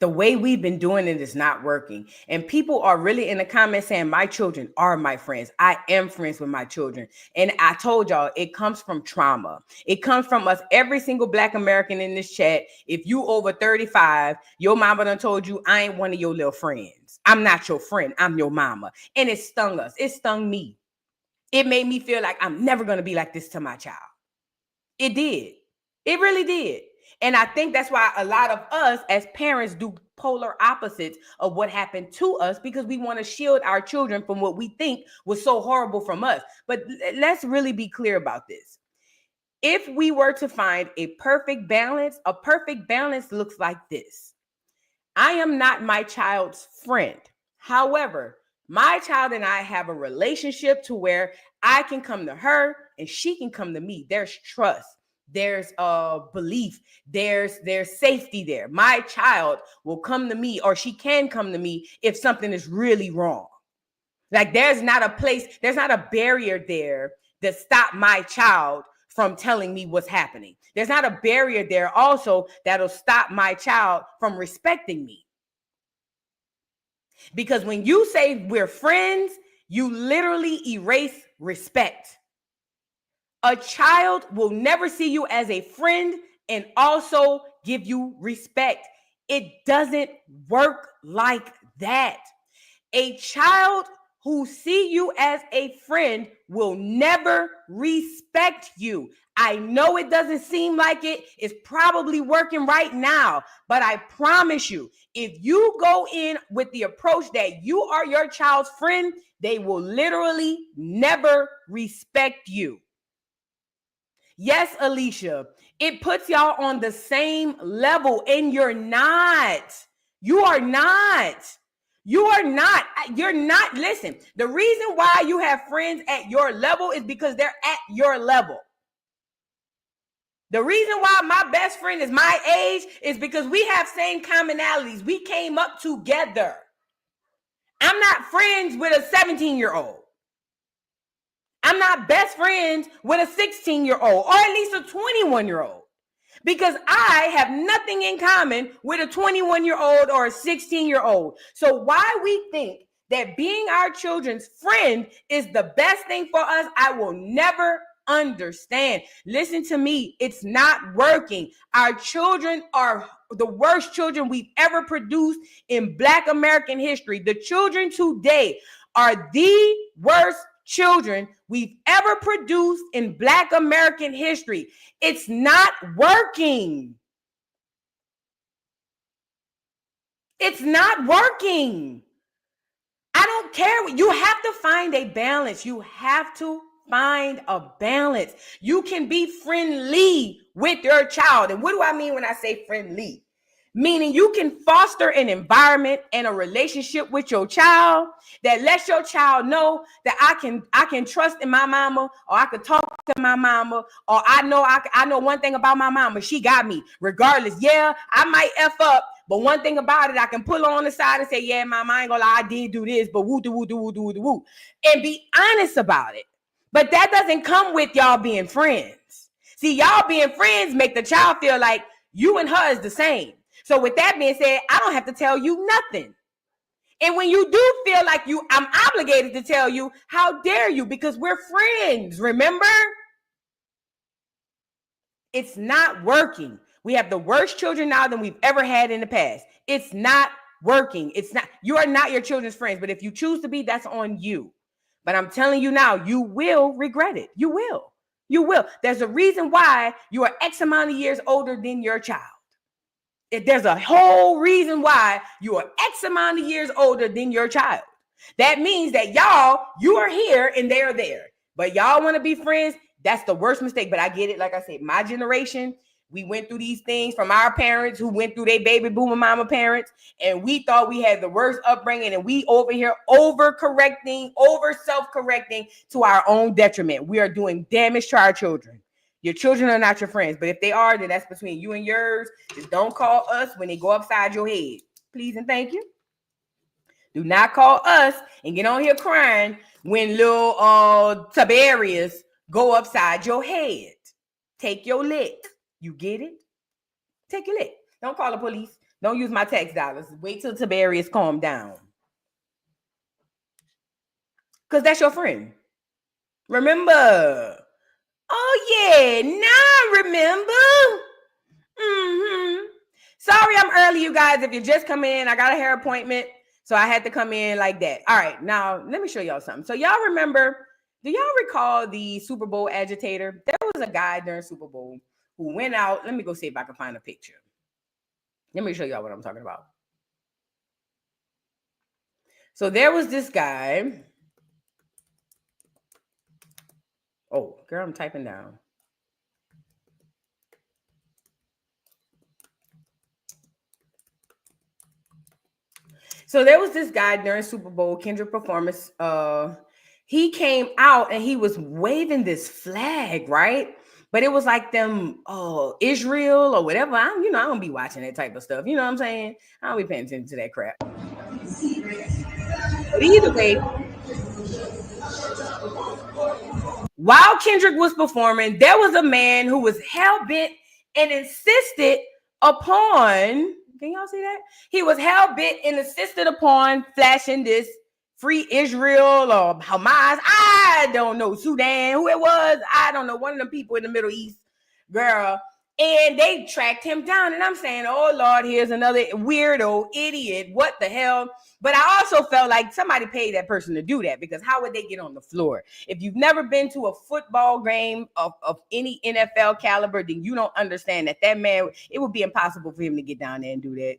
The way we've been doing it is not working. And people are really in the comments saying, my children are my friends. I am friends with my children. And I told y'all, it comes from trauma. It comes from us, every single Black American in this chat. If you over 35, your mama done told you, I ain't one of your little friends. I'm not your friend. I'm your mama. And it stung us. It stung me. It made me feel like I'm never going to be like this to my child. It did. It really did. And I think that's why a lot of us as parents do polar opposites of what happened to us, because we want to shield our children from what we think was so horrible from us. But let's really be clear about this. If we were to find a perfect balance looks like this. I am not my child's friend. However, my child and I have a relationship to where I can come to her and she can come to me. There's trust. There's belief, there's safety there. My child will come to me, or she can come to me if something is really wrong. Like there's not a barrier there that stop my child from telling me what's happening. There's not a barrier there also that'll stop my child from respecting me. Because when you say we're friends, you literally erase respect. A child will never see you as a friend and also give you respect. It doesn't work like that. A child who see you as a friend will never respect you. I know it doesn't seem like it. It's probably working right now, but I promise you, if you go in with the approach that you are your child's friend, they will literally never respect you. Yes, Alicia, it puts y'all on the same level, and you're not. You are not. You are not. You're not. Listen, the reason why you have friends at your level is because they're at your level. The reason why my best friend is my age is because we have same commonalities. We came up together. I'm not friends with a 17-year-old. I'm not best friends with a 16-year-old or at least a 21-year-old because I have nothing in common with a 21-year-old or a 16-year-old. So why we think that being our children's friend is the best thing for us, I will never understand. Listen to me. It's not working. Our children are the worst children we've ever produced in Black American history. The children today are the worst children we've ever produced in Black American history. It's not working. It's not working. I don't care. You have to find a balance. You have to find a balance. You can be friendly with your child. And what do I mean when I say friendly? Meaning you can foster an environment and a relationship with your child that lets your child know that I can trust in my mama, or I could talk to my mama, or I know one thing about my mama. She got me regardless. Yeah, I might F up, but one thing about it, I can pull her on the side and say, yeah, mama, I ain't gonna lie, I did do this, but woo, and be honest about it. But that doesn't come with y'all being friends. See, y'all being friends make the child feel like you and her is the same. So with that being said, I don't have to tell you nothing. And when you do feel like I'm obligated to tell you, how dare you? Because we're friends, remember? It's not working. We have the worst children now than we've ever had in the past. It's not working. You are not your children's friends, but if you choose to be, that's on you. But I'm telling you now, you will regret it. You will. You will. There's a reason why you are X amount of years older than your child. There's a whole reason why you are X amount of years older than your child. That means that you are here and they are there. But y'all want to be friends? That's the worst mistake. But I get it. Like I said, my generation, we went through these things from our parents who went through their baby boomer mama parents. And we thought we had the worst upbringing. And we over here over self-correcting to our own detriment. We are doing damage to our children. Your children are not your friends, but if they are, then that's between you and yours. Just don't call us when they go upside your head. Please and thank you. Do not call us and get on here crying when little Tiberius go upside your head. Take your lick. You get it? Take your lick. Don't call the police. Don't use my tax dollars. Wait till Tiberius calm down. Because that's your friend. Remember. Oh, yeah. Now remember. Sorry I'm early, you guys. If you just come in, I got a hair appointment, so I had to come in like that. All right. Now, let me show y'all something. So y'all remember, do y'all recall the Super Bowl agitator? There was a guy during Super Bowl who went out. Let me go see if I can find a picture. Let me show y'all what I'm talking about. So there was this guy. Oh, girl, I'm typing down. So there was this guy during Super Bowl, Kendrick Performance. He came out and he was waving this flag, right? But it was like them, Israel or whatever. I don't be watching that type of stuff. You know what I'm saying? I don't be paying attention to that crap. But either way, while Kendrick was performing, there was a man who was hell-bent and insisted upon, can y'all see that? He was hell-bent and insisted upon flashing this free Israel or Hamas. I don't know, Sudan, who it was. I don't know, one of the people in the Middle East, girl. And they tracked him down. And I'm saying, oh, Lord, here's another weirdo, idiot. What the hell? But I also felt like somebody paid that person to do that, because how would they get on the floor? If you've never been to a football game of any NFL caliber, then you don't understand that man, it would be impossible for him to get down there and do that.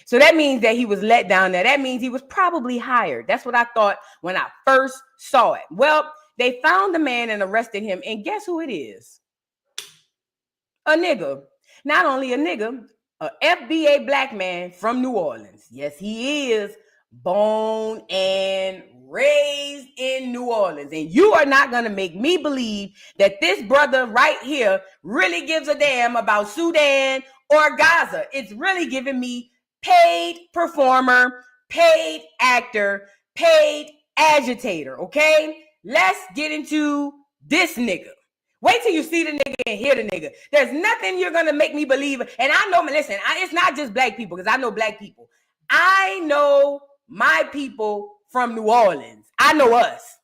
So that means that he was let down there. That means he was probably hired. That's what I thought when I first saw it. Well, they found the man and arrested him. And guess who it is? A nigga. Not only a nigga, a FBA black man from New Orleans. Yes, he is. Born and raised in New Orleans. And you are not going to make me believe that this brother right here really gives a damn about Sudan or Gaza. It's really giving me paid performer, paid actor, paid agitator, okay? Let's get into this nigga. Wait till you see the nigga and hear the nigga. There's nothing you're going to make me believe. And I know, listen, it's not just black people, because I know black people. I know my people from New Orleans. I know us.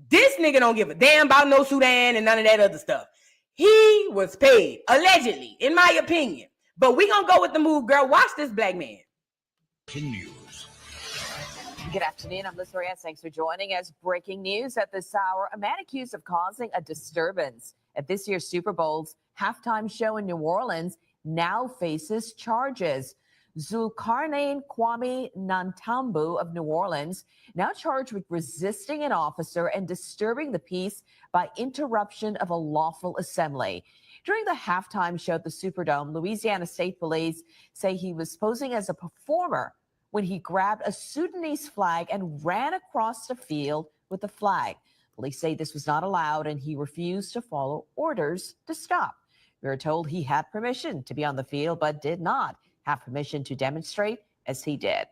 This nigga don't give a damn about no Sudan and none of that other stuff. He was paid, allegedly, in my opinion. But we gonna go with the move, girl. Watch this black man. News. Good afternoon. I'm Liz Reyes. Thanks for joining us. Breaking news at this hour. A man accused of causing a disturbance at this year's Super Bowl's halftime show in New Orleans now faces charges. Zulkarnain Kwame Nantambu of New Orleans, now charged with resisting an officer and disturbing the peace by interruption of a lawful assembly. During the halftime show at the Superdome, Louisiana State Police say he was posing as a performer when he grabbed a Sudanese flag and ran across the field with the flag. Police say this was not allowed and he refused to follow orders to stop. We were told he had permission to be on the field, but did not have permission to demonstrate as he did.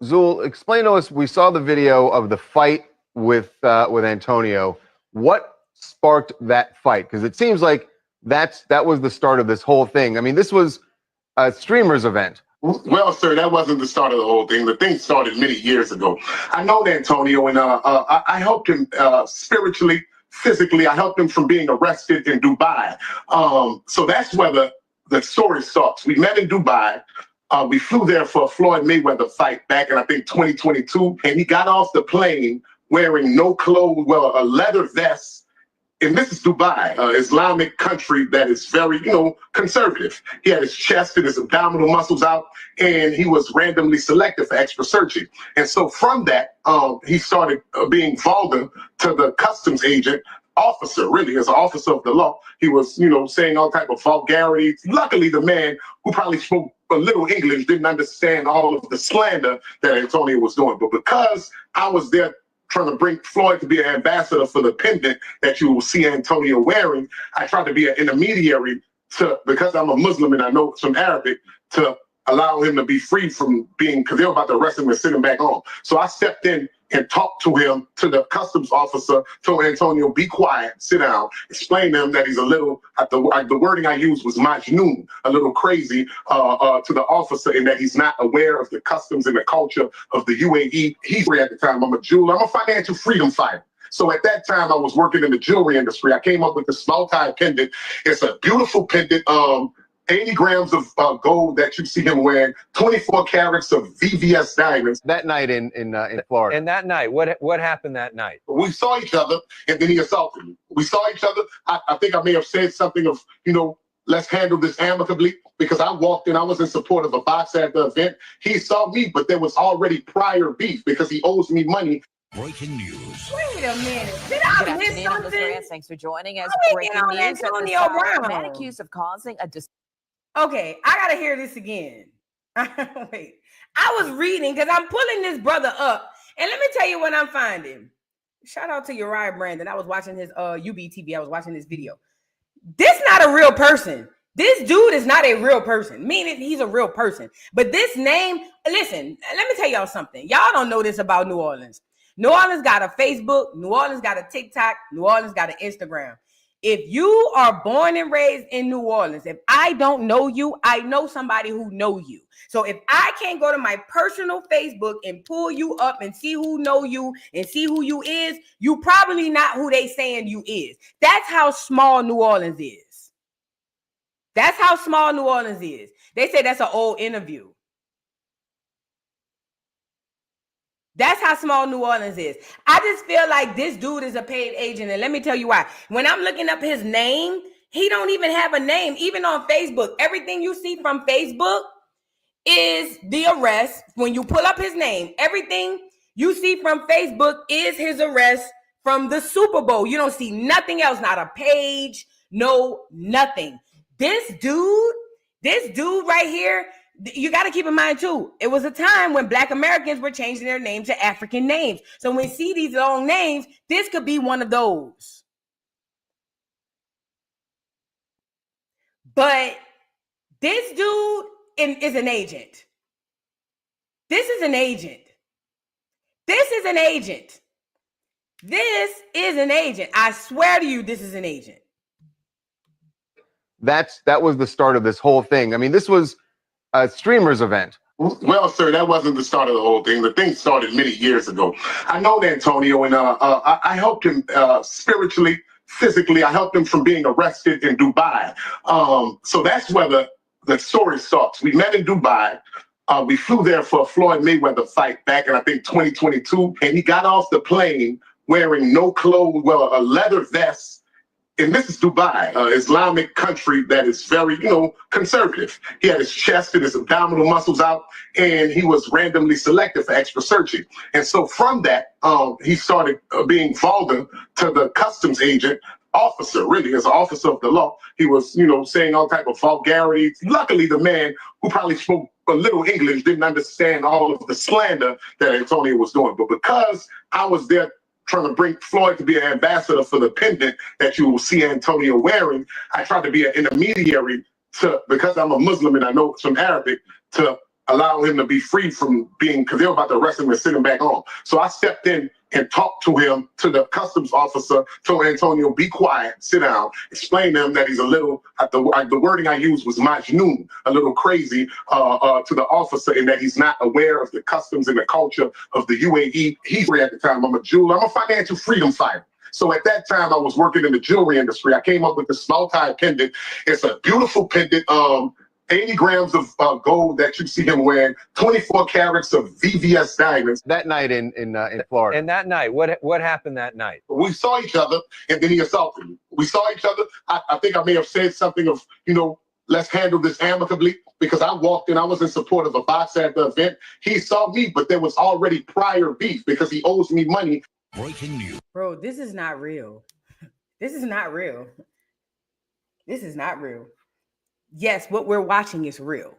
Zul, explain to us, we saw the video of the fight with Antonio. What sparked that fight? Because it seems like that was the start of this whole thing. I mean, this was a streamer's event. Well, sir, that wasn't the start of the whole thing. The thing started many years ago. I know Antonio, and I helped him spiritually, physically. I helped him from being arrested in Dubai. So that's where the story starts. We met in Dubai. We flew there for a Floyd Mayweather fight back in, I think, 2022. And he got off the plane wearing no clothes, well, a leather vest. And this is Dubai, Islamic country that is very, conservative. He had his chest and his abdominal muscles out, and he was randomly selected for extra surgery. And so from that, he started being vulgar to the customs agent officer, really, as an officer of the law. He was, saying all type of vulgarities. Luckily, the man who probably spoke a little English didn't understand all of the slander that Antonio was doing. But because I was there trying to bring Floyd to be an ambassador for the pendant that you will see Antonio wearing, I tried to be an intermediary because I'm a Muslim and I know some Arabic, to allow him to be free from being, because they were about to arrest him and send him back home. So I stepped in and talked to him, to the customs officer, told Antonio, be quiet, sit down, explain to him that he's a little, the wording I used was majnoon, a little crazy to the officer, and that he's not aware of the customs and the culture of the UAE. He's free at the time. I'm a jeweler. I'm a financial freedom fighter. So at that time, I was working in the jewelry industry. I came up with this small-tie pendant. It's a beautiful pendant. 80 grams of gold that you see him wearing, 24 carats of VVS diamonds. That night in Florida. And that night, what happened that night? We saw each other, and then he assaulted me. We saw each other. I think I may have said something of, let's handle this amicably, because I walked in, I was in support of a boxer at the event. He saw me, but there was already prior beef because he owes me money. Breaking news. Wait a minute. Did I miss something? Thanks for joining us. Breaking Breaking news. news at this hour. A man accused of causing a Okay, I gotta hear this again. Wait, I was reading because I'm pulling this brother up, and let me tell you what I'm finding. Shout out to Uriah Brandon. I was watching his UBTV. I was watching this video. This not a real person. This dude is not a real person. Meaning he's a real person. But this name, listen, let me tell y'all something. Y'all don't know this about New Orleans. New Orleans got a Facebook. New Orleans got a TikTok. New Orleans got an Instagram. If you are born and raised in New Orleans, if I don't know you, I know somebody who know you. So if I can't go to my personal Facebook and pull you up and see who know you and see who you is, you probably not who they saying you is. That's how small New Orleans is. That's how small New Orleans is. They say that's an old interview. That's how small New Orleans is. I just feel like this dude is a paid agent. And let me tell you why. When I'm looking up his name, he don't even have a name. Even on Facebook, everything you see from Facebook is the arrest. When you pull up his name, everything you see from Facebook is his arrest from the Super Bowl. You don't see nothing else, not a page, no nothing. This dude right here, you got to keep in mind too, it was a time when Black Americans were changing their name to African names. So when we see these long names, this could be one of those. But this dude is an agent. This is an agent. This is an agent. This is an agent. I swear to you, this is an agent. That was the start of this whole thing. I mean, this was a streamer's event. Well, sir, that wasn't the start of the whole thing. The thing started many years ago. I know Antonio, and I helped him spiritually, physically. I helped him from being arrested in Dubai. So that's where the story starts. We met in Dubai. We flew there for a Floyd Mayweather fight back in, I think, 2022. And he got off the plane wearing no clothes, well, a leather vest. And this is Dubai, Islamic country that is very, conservative. He had his chest and his abdominal muscles out, and he was randomly selected for extra searching. And so from that, he started being vulgar to the customs agent officer, really, as an officer of the law. He was, saying all type of vulgarity. Luckily, the man who probably spoke a little English didn't understand all of the slander that Antonio was doing. But because I was there trying to bring Floyd to be an ambassador for the pendant that you will see Antonio wearing, I tried to be an intermediary because I'm a Muslim and I know some Arabic, to allow him to be free from being, because they were about to arrest him and send him back home. So I stepped in and talked to him, to the customs officer, told Antonio, be quiet, sit down, explain to him that he's a little, the wording I used was majnoon, a little crazy to the officer, and that he's not aware of the customs and the culture of the UAE. He's at the time, I'm a jeweler, I'm a financial freedom fighter. So at that time, I was working in the jewelry industry. I came up with this small tie pendant. It's a beautiful pendant, 80 grams of gold that you see him wearing, 24 carats of VVS diamonds. That night in Florida. And that night, what happened that night? We saw each other, and then he assaulted me. We saw each other. I think I may have said something of, let's handle this amicably, because I walked in, I was in support of a boxer at the event. He saw me, but there was already prior beef because he owes me money. Breaking news. Bro, this is not real. This is not real. This is not real. Yes, what we're watching is real,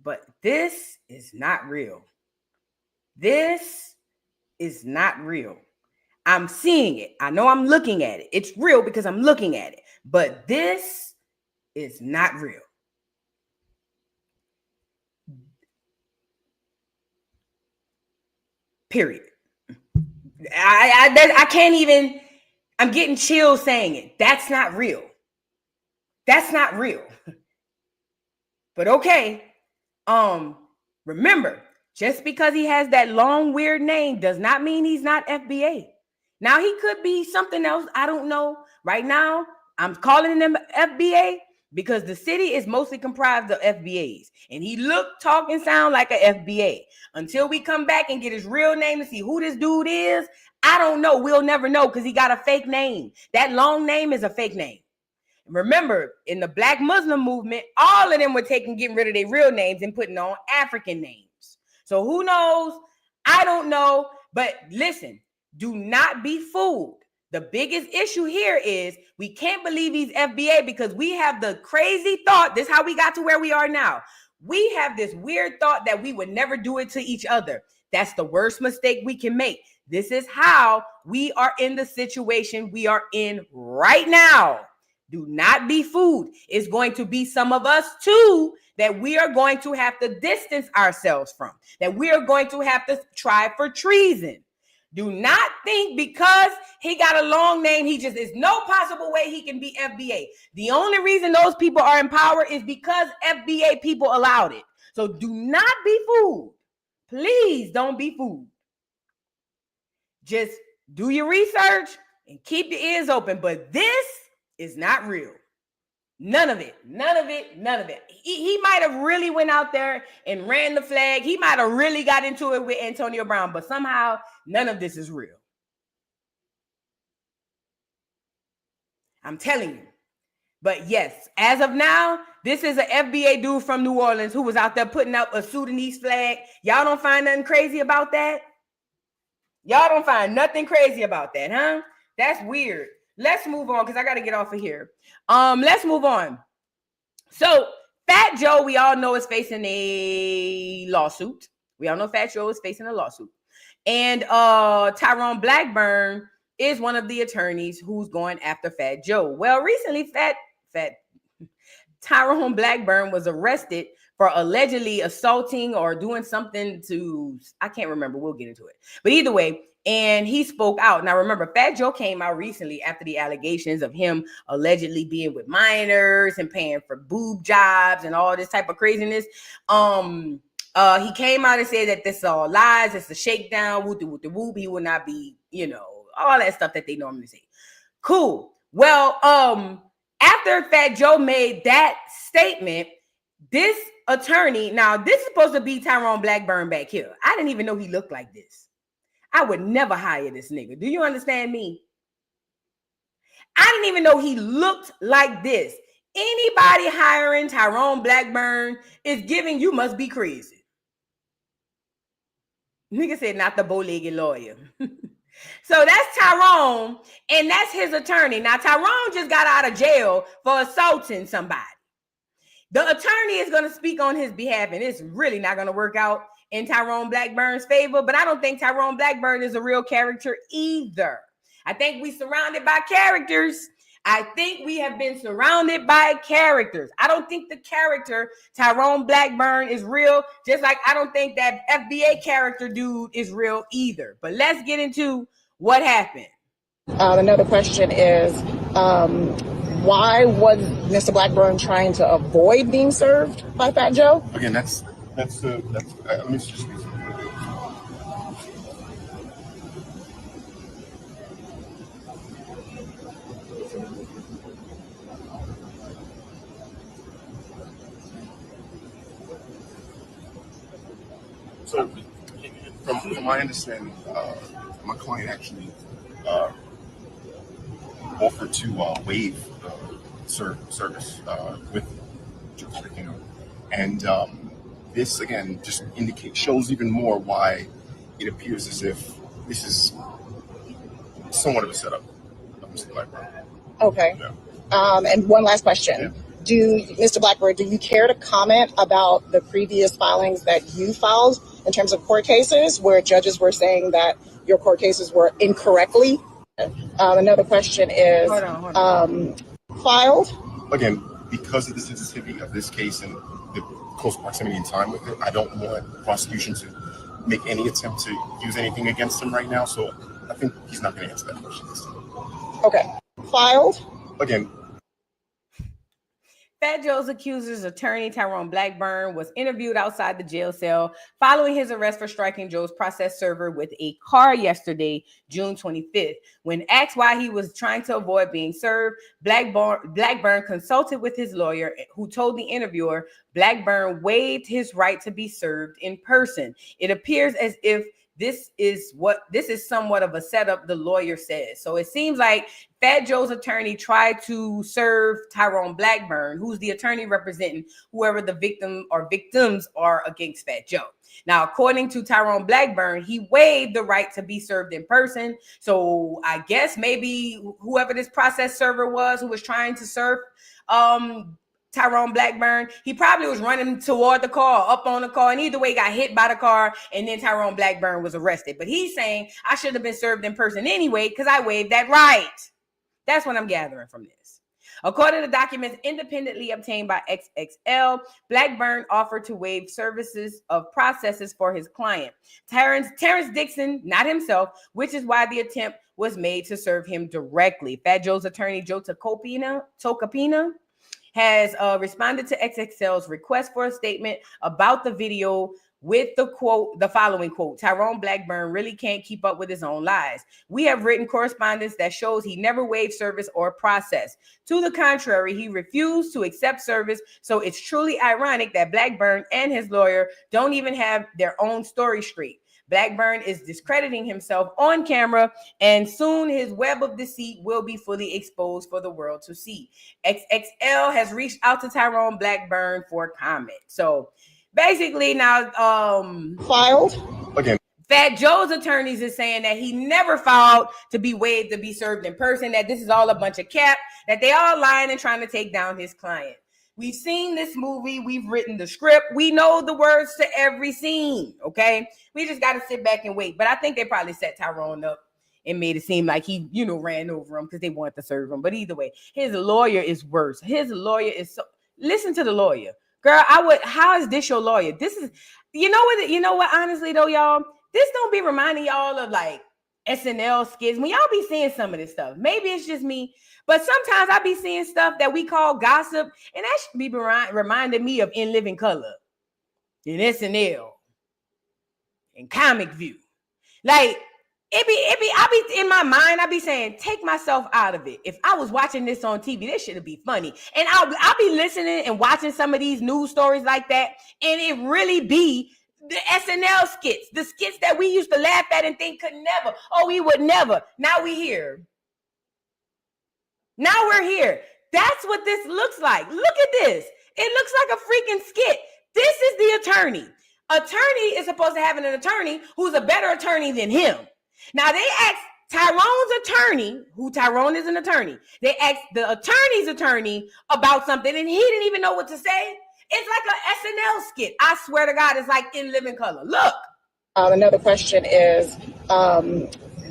but this is not real. This is not real. I'm seeing it. I know I'm looking at it. It's real because I'm looking at it, but this is not real. Period. I can't even, I'm getting chills saying it. That's not real. That's not real. But okay, remember, just because he has that long, weird name does not mean he's not FBA. Now, he could be something else. I don't know. Right now, I'm calling him FBA because the city is mostly comprised of FBAs. And he look, talk, and sound like a FBA. Until we come back and get his real name to see who this dude is, I don't know. We'll never know because he got a fake name. That long name is a fake name. Remember, in the Black Muslim movement, all of them were getting rid of their real names and putting on African names. So who knows? I don't know. But listen, do not be fooled. The biggest issue here is we can't believe he's FBA because we have the crazy thought. This is how we got to where we are now. We have this weird thought that we would never do it to each other. That's the worst mistake we can make. This is how we are in the situation we are in right now. Do not be fooled. It's going to be some of us too that we are going to have to distance ourselves from, that we are going to have to try for treason. Do not think because he got a long name, he just is no possible way he can be FBA. The only reason those people are in power is because FBA people allowed it. So do not be fooled. Please don't be fooled. Just do your research and keep your ears open. But this is not real. None of it. None of it. None of it. He might have really went out there and ran the flag. He might have really got into it with Antonio Brown, but somehow none of this is real. I'm telling you. But yes, as of now, this is an FBA dude from New Orleans who was out there putting up a Sudanese flag. Y'all don't find nothing crazy about that? Y'all don't find nothing crazy about that, huh? That's weird. Let's move on because I got to get off of here. Let's move on. So Fat Joe, we all know, is facing a lawsuit. We all know Fat Joe is facing a lawsuit. And Tyrone Blackburn is one of the attorneys who's going after Fat Joe. Well, recently, Tyrone Blackburn was arrested for allegedly assaulting or doing something to, I can't remember. We'll get into it. But either way, and he spoke out. Now, remember, Fat Joe came out recently after the allegations of him allegedly being with minors and paying for boob jobs and all this type of craziness. He came out and said that this is all lies. It's a shakedown. Whoop. He will not be, all that stuff that they normally say. Cool. Well, after Fat Joe made that statement, this attorney, now this is supposed to be Tyrone Blackburn back here. I didn't even know he looked like this. I would never hire this nigga. Do you understand me? I didn't even know he looked like this. Anybody hiring Tyrone Blackburn is giving you must be crazy. Nigga said not the bow-legged lawyer. So that's Tyrone, and that's his attorney. Now, Tyrone just got out of jail for assaulting somebody. The attorney is going to speak on his behalf, and it's really not going to work out in Tyrone Blackburn's favor, but I don't think Tyrone Blackburn is a real character either. I think we surrounded by characters. I think we have been surrounded by characters. I don't think the character Tyrone Blackburn is real, just like I don't think that FBA character dude is real either. But let's get into what happened. Another question is, why was Mr. Blackburn trying to avoid being served by Fat Joe? Again, that's let me just. So, from my understanding, my client actually offered to waive service with Joce, and this again just shows even more why it appears as if this is somewhat of a setup of Mr. Blackburn. Okay. Yeah. And one last question. Yeah. Mr. Blackburn, do you care to comment about the previous filings that you filed in terms of court cases where judges were saying that your court cases were incorrectly? Another question is, hold on. Filed? Again, because of the sensitivity of this case and the close proximity in time with it, I don't want the prosecution to make any attempt to use anything against him right now, so I think he's not going to answer that question this time. Okay. Filed? Again, Fat Joe's accuser's attorney, Tyrone Blackburn, was interviewed outside the jail cell following his arrest for striking Joe's process server with a car yesterday, June 25th. When asked why he was trying to avoid being served, Blackburn consulted with his lawyer, who told the interviewer Blackburn waived his right to be served in person. It appears as if this is somewhat of a setup, the lawyer says. So it seems like Fat Joe's attorney tried to serve Tyrone Blackburn, who's the attorney representing whoever the victim or victims are against Fat Joe. Now, according to Tyrone Blackburn, he waived the right to be served in person. So I guess maybe whoever this process server was who was trying to serve Tyrone Blackburn, he probably was running toward the car, up on the car, and either way got hit by the car, and then Tyrone Blackburn was arrested. But he's saying, I should have been served in person anyway because I waived that right. That's what I'm gathering from this. According to documents independently obtained by XXL, Blackburn offered to waive services of processes for his client, Terrence Dixon, not himself, which is why the attempt was made to serve him directly. Fat Joe's attorney, Joe Tocopina, has responded to XXL's request for a statement about the video with the following quote: Tyrone Blackburn really can't keep up with his own lies. We have written correspondence that shows he never waived service or process. To the contrary, he refused to accept service. So it's truly ironic that Blackburn and his lawyer don't even have their own story straight. Blackburn is discrediting himself on camera, and soon his web of deceit will be fully exposed for the world to see. XXL has reached out to Tyrone Blackburn for comment. So basically now, filed? Again. Fat Joe's attorneys is saying that he never filed to be waived to be served in person, that this is all a bunch of cap, that they all lying and trying to take down his client. We've seen this movie. We've written the script. We know the words to every scene, okay? We just got to sit back and wait. But I think they probably set Tyrone up and made it seem like he, ran over him because they wanted to serve him. But either way, his lawyer is worse. His lawyer is so... Listen to the lawyer. Girl, how is this your lawyer? This is... You know what, honestly, though, y'all? This don't be reminding y'all of, like, SNL skits. When y'all be seeing some of this stuff, maybe it's just me, but sometimes I be seeing stuff that we call gossip, and that should be reminding me of In Living Color, and SNL, and Comic View. Like, I be in my mind, I be saying, take myself out of it. If I was watching this on TV, this should be funny. And I'll be listening and watching some of these news stories like that, and it really be the SNL skits, the skits that we used to laugh at and think could never, we would never. Now we here. Now we're here. That's what this looks like. Look at this. It looks like a freaking skit. This is the attorney. Attorney is supposed to have an attorney who's a better attorney than him. Now they asked Tyrone's attorney, who Tyrone is an attorney. They asked the attorney's attorney about something and he didn't even know what to say. It's like an SNL skit. I swear to God, it's like In Living Color. Look. Another question is,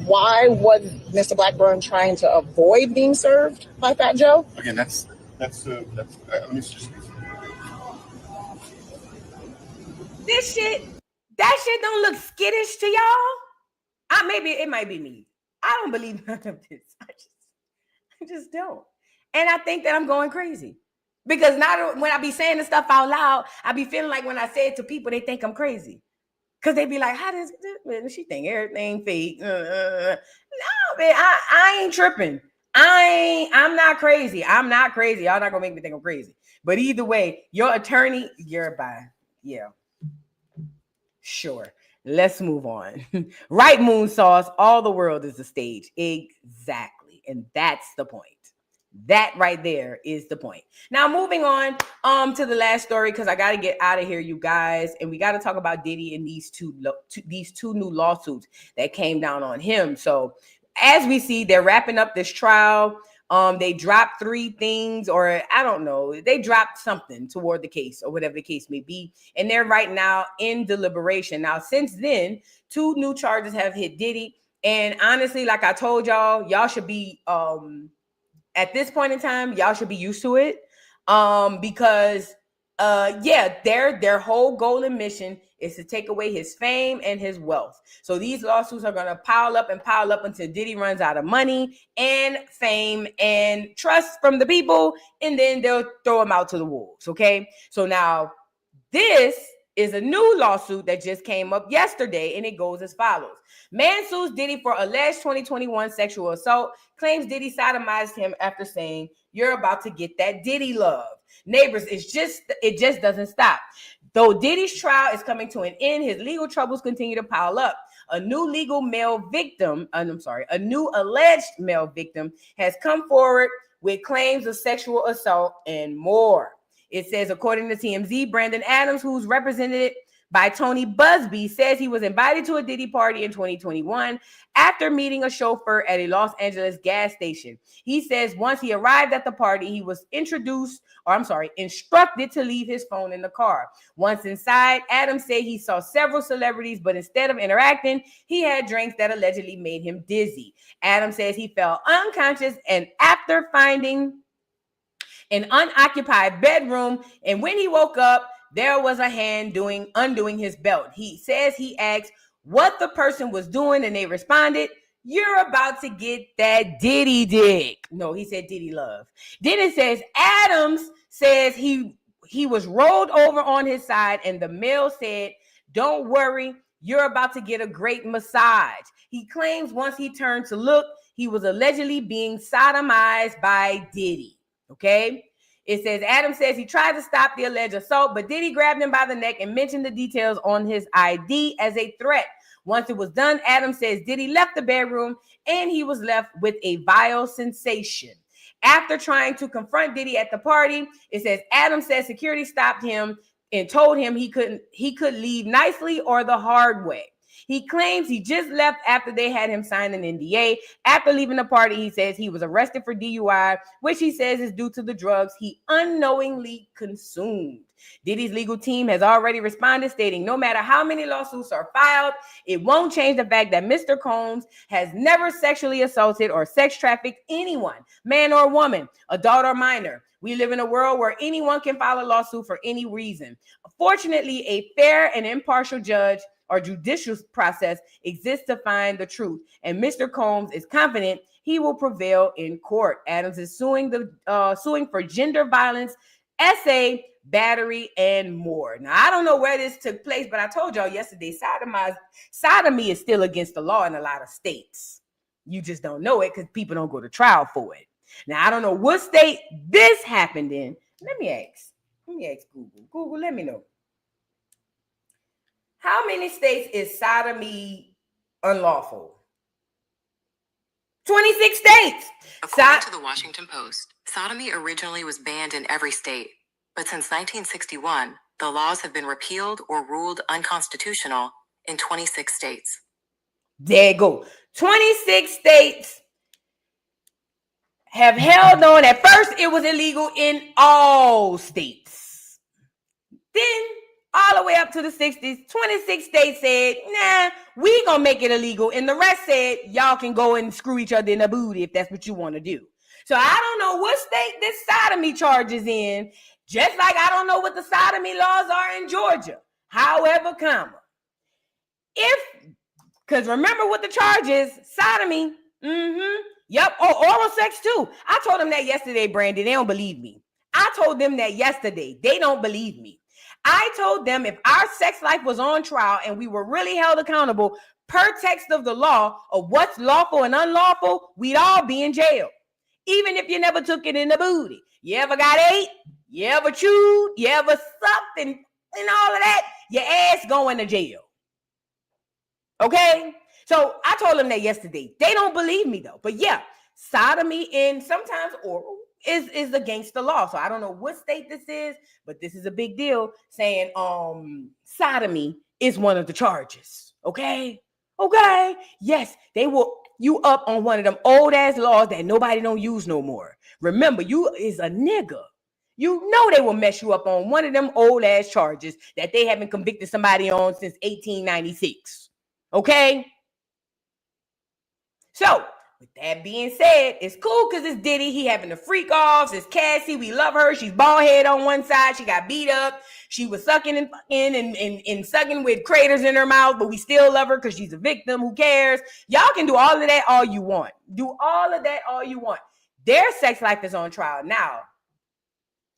why was Mr. Blackburn trying to avoid being served by Fat Joe? Again, that's let me just. That shit don't look skittish to y'all. Maybe it might be me. I don't believe none of this. I just don't. And I think that I'm going crazy. Because now when I be saying the stuff out loud, I be feeling like when I say it to people, they think I'm crazy. Because they be like, how does she think everything fake? No, man, I ain't tripping. I'm not crazy. I'm not crazy. Y'all not going to make me think I'm crazy. But either way, your attorney, you're by. Yeah. Sure. Let's move on. Right, Moon Sauce. All the world is a stage. Exactly. And that's the point. That right there is the point. Now, moving on to the last story, because I got to get out of here, you guys. And we got to talk about Diddy and these two new lawsuits that came down on him. So as we see, they're wrapping up this trial. They dropped 3 things, or I don't know. They dropped something toward the case or whatever the case may be. And they're right now in deliberation. Now, since then, 2 new charges have hit Diddy. And honestly, like I told y'all should be at this point in time, y'all should be used to it. Because their whole goal and mission is to take away his fame and his wealth. So these lawsuits are going to pile up until Diddy runs out of money and fame and trust from the people, and then they'll throw him out to the wolves, okay? So now this is a new lawsuit that just came up yesterday, and it goes as follows. Man sues Diddy for alleged 2021 sexual assault, claims Diddy sodomized him after saying, "You're about to get that Diddy love." Neighbors, it just doesn't stop. Though Diddy's trial is coming to an end, his legal troubles continue to pile up. A new alleged male victim has come forward with claims of sexual assault and more. It says, according to TMZ, Brandon Adams, who's represented by Tony Busby, says he was invited to a Diddy party in 2021 after meeting a chauffeur at a Los Angeles gas station. He says once he arrived at the party, he was instructed to leave his phone in the car. Once inside, Adams said he saw several celebrities, but instead of interacting, he had drinks that allegedly made him dizzy. Adams says he fell unconscious, and after finding an unoccupied bedroom, and when he woke up, there was a hand undoing his belt. He says he asked what the person was doing, and they responded, "You're about to get that Diddy dick." No, he said Diddy love. Then it says Adams says he was rolled over on his side, and the male said, "Don't worry, you're about to get a great massage." He claims once he turned to look, he was allegedly being sodomized by Diddy. Okay? It says Adams says he tried to stop the alleged assault, but Diddy grabbed him by the neck and mentioned the details on his ID as a threat. Once it was done, Adams says Diddy left the bedroom and he was left with a vile sensation. After trying to confront Diddy at the party, it says Adams says security stopped him and told him he could leave nicely or the hard way. He claims he just left after they had him sign an NDA. After leaving the party, he says he was arrested for DUI, which he says is due to the drugs he unknowingly consumed. Diddy's legal team has already responded, stating no matter how many lawsuits are filed, it won't change the fact that Mr. Combs has never sexually assaulted or sex trafficked anyone, man or woman, adult or minor. We live in a world where anyone can file a lawsuit for any reason. Fortunately, a fair and impartial judge or judicial process exists to find the truth, and Mr. Combs is confident he will prevail in court. Adams is suing for gender violence, essay, battery, and more. Now, I don't know where this took place, but I told y'all yesterday, sodomy is still against the law in a lot of states. You just don't know it because people don't go to trial for it. Now, I don't know what state this happened in. Let me ask Google. Google, let me know. How many states is sodomy unlawful? 26 states. According to the Washington Post, sodomy originally was banned in every state, but since 1961, the laws have been repealed or ruled unconstitutional in 26 states. There you go. 26 states have held on. At first, it was illegal in all states. Then, all the way up to the 60s, 26 states said, nah, we gonna make it illegal. And the rest said, y'all can go and screw each other in the booty if that's what you want to do. So I don't know what state this sodomy charge is in, just like I don't know what the sodomy laws are in Georgia. However, because remember what the charge is, sodomy. Yep. Oh, oral sex too. I told them that yesterday, Brandon. They don't believe me. I told them that yesterday. They don't believe me. I told them if our sex life was on trial and we were really held accountable per text of the law of what's lawful and unlawful, we'd all be in jail. Even if you never took it in the booty. You ever got ate? You ever chewed? You ever sucked and all of that? Your ass going to jail. Okay? So I told them that yesterday. They don't believe me though. But yeah, sodomy and sometimes oral is against the law. So I don't know what state this is, but this is a big deal saying sodomy is one of the charges. Okay? Okay. Yes, they will you up on one of them old ass laws that nobody don't use no more. Remember, you is a nigga. You know they will mess you up on one of them old ass charges that they haven't convicted somebody on since 1896. Okay? So, with that being said, it's cool because it's Diddy. He having the freak offs. It's Cassie. We love her. She's bald head on one side. She got beat up. She was sucking and fucking and sucking with craters in her mouth, but we still love her because she's a victim. Who cares? Y'all can do all of that all you want. Do all of that all you want. Their sex life is on trial now.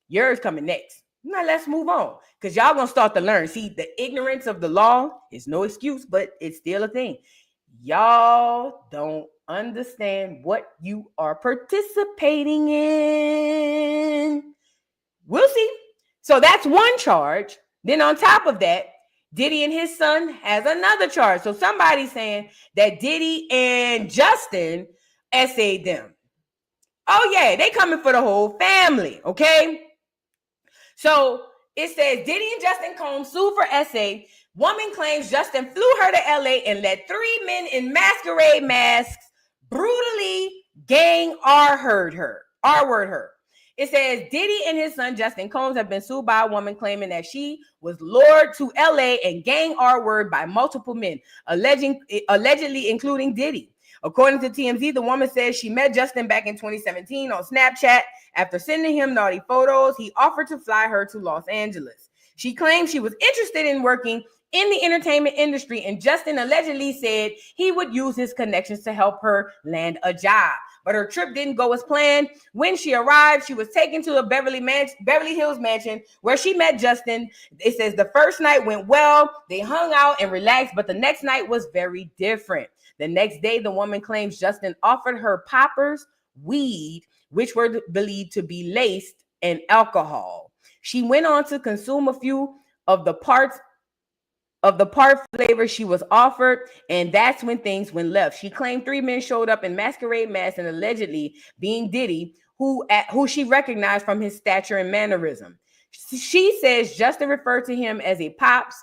Yours coming next. Now let's move on because y'all gonna start to learn. See, the ignorance of the law is no excuse, but it's still a thing. Y'all don't understand what you are participating in. We'll see. So that's one charge. Then on top of that, Diddy and his son has another charge. So somebody's saying that Diddy and Justin essayed them. Oh yeah, they coming for the whole family, okay? So it says Diddy and Justin Combs sue for essay. Woman claims Justin flew her to LA and let 3 men in masquerade masks brutally gang R-word her. It says Diddy and his son Justin Combs have been sued by a woman claiming that she was lured to LA and gang R-word by multiple men, allegedly including Diddy. According to TMZ, the woman says she met Justin back in 2017 on Snapchat. After sending him naughty photos, he offered to fly her to Los Angeles. She claimed she was interested in working in the entertainment industry, and Justin allegedly said he would use his connections to help her land a job. But her trip didn't go as planned. When she arrived, she was taken to a Beverly Hills mansion where she met Justin. It says the first night went well. They hung out and relaxed, but the next night was very different. The next day, the woman claims Justin offered her poppers, weed, which were believed to be laced, and alcohol. She went on to consume a few of the part flavor she was offered, and that's when things went left. She claimed 3 men showed up in masquerade masks and allegedly being Diddy, who she recognized from his stature and mannerism. She says Justin referred to him as Pops.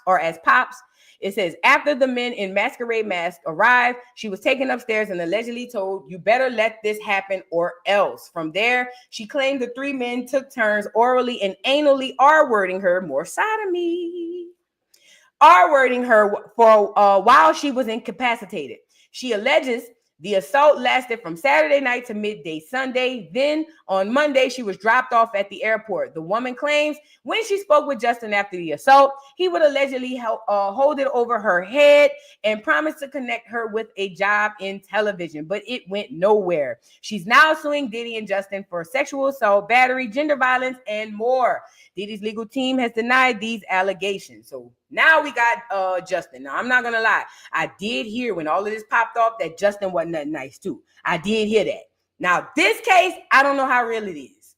It says, after the men in masquerade masks arrived, she was taken upstairs and allegedly told, you better let this happen or else. From there, she claimed the 3 men took turns orally and anally R-wording her, more sodomy, R-wording her for while she was incapacitated. She alleges the assault lasted from Saturday night to midday Sunday. Then on Monday, she was dropped off at the airport. The woman claims when she spoke with Justin after the assault, he would allegedly hold it over her head and promised to connect her with a job in television, but it went nowhere. She's now suing Diddy and Justin for sexual assault, battery, gender violence, and more. Diddy's legal team has denied these allegations. So now we got Justin. Now, I'm not going to lie. I did hear when all of this popped off that Justin wasn't nothing nice too. I did hear that. Now, this case, I don't know how real it is.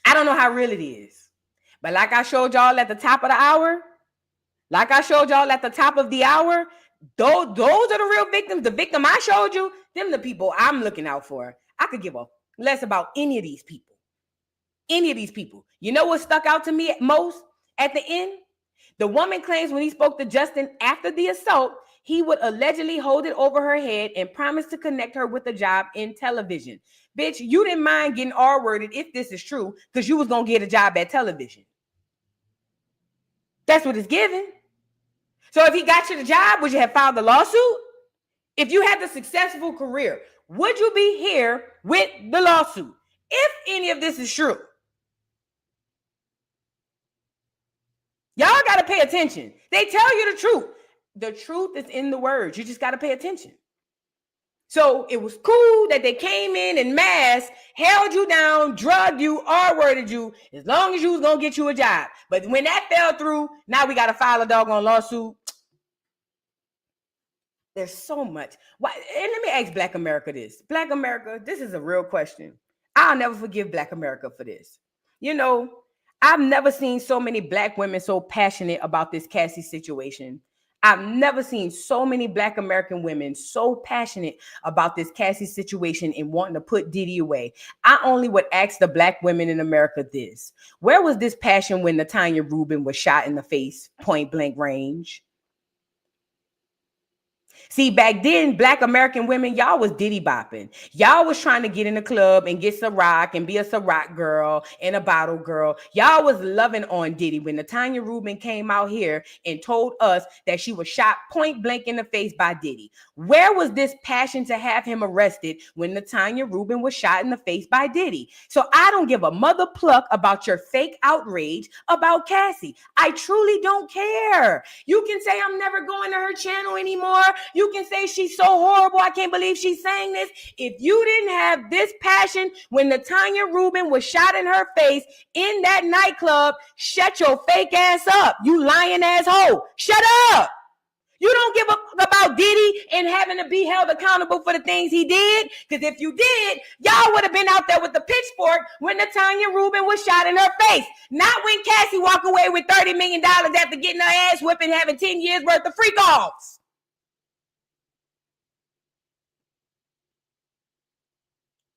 I don't know how real it is. But like I showed y'all at the top of the hour, those are the real victims. The victim I showed you, them the people I'm looking out for. I could give a less about any of these people. You know what stuck out to me most at the end? The woman claims when he spoke to Justin after the assault, he would allegedly hold it over her head and promise to connect her with a job in television. Bitch, you didn't mind getting R-worded if this is true because you was going to get a job at television. That's what it's given. So if he got you the job, would you have filed the lawsuit? If you had the successful career, would you be here with the lawsuit? If any of this is true. Y'all got to pay attention. They tell you the truth. The truth is in the words. You just got to pay attention. So it was cool that they came in mass, held you down, drugged you, R-worded you, as long as you was going to get you a job. But when that fell through, now we got to file a doggone lawsuit. There's so much. Why? And let me ask Black America this. Black America, this is a real question. I'll never forgive Black America for this. You know, I've never seen so many Black women so passionate about this Cassie situation. I've never seen so many Black American women so passionate about this Cassie situation and wanting to put Diddy away. I only would ask the Black women in America this. Where was this passion when Natanya Rubin was shot in the face, point blank range? See, back then, Black American women, y'all was Diddy bopping. Y'all was trying to get in the club and get Ciroc and be a Ciroc girl and a bottle girl. Y'all was loving on Diddy when Natanya Rubin came out here and told us that she was shot point blank in the face by Diddy. Where was this passion to have him arrested when Natanya Rubin was shot in the face by Diddy? So I don't give a mother pluck about your fake outrage about Cassie. I truly don't care. You can say I'm never going to her channel anymore. You can say she's so horrible. I can't believe she's saying this. If you didn't have this passion when Natanya Rubin was shot in her face in that nightclub, shut your fake ass up. You lying asshole. Shut up. You don't give a fuck about Diddy and having to be held accountable for the things he did. Because if you did, y'all would have been out there with the pitchfork when Natanya Rubin was shot in her face. Not when Cassie walked away with $30 million after getting her ass whipped and having 10 years worth of freak offs.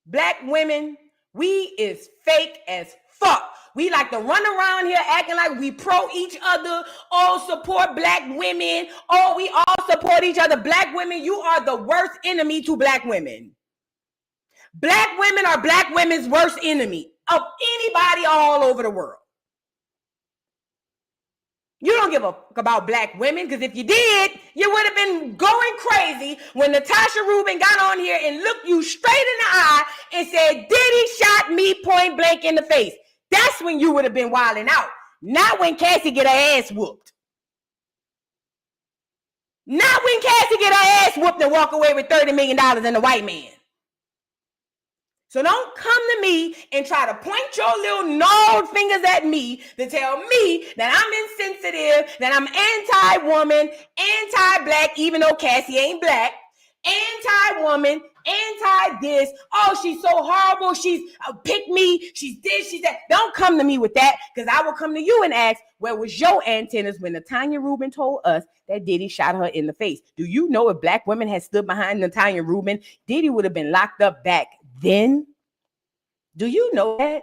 Black women, we is fake as fuck. We like to run around here acting like we pro each other, all support Black women, oh, we all support each other. Black women, you are the worst enemy to Black women. Black women are Black women's worst enemy of anybody all over the world. You don't give a fuck about Black women, because if you did, you would have been going crazy when Natasha Rubin got on here and looked you straight in the eye and said, Diddy shot me point blank in the face. That's when you would have been wilding out. Not when Cassie get her ass whooped. Not when Cassie get her ass whooped and walk away with $30 million and a white man. So don't come to me and try to point your little gnawed fingers at me to tell me that I'm insensitive, that I'm anti-woman, anti-Black, even though Cassie ain't Black, anti-woman, anti-this. Oh, she's so horrible. She's a pick me. She's this, she's that. Don't come to me with that, because I will come to you and ask, where was your antennas when Natanya Rubin told us that Diddy shot her in the face? Do you know if Black women had stood behind Natanya Rubin, Diddy would have been locked up back then? Do you know that?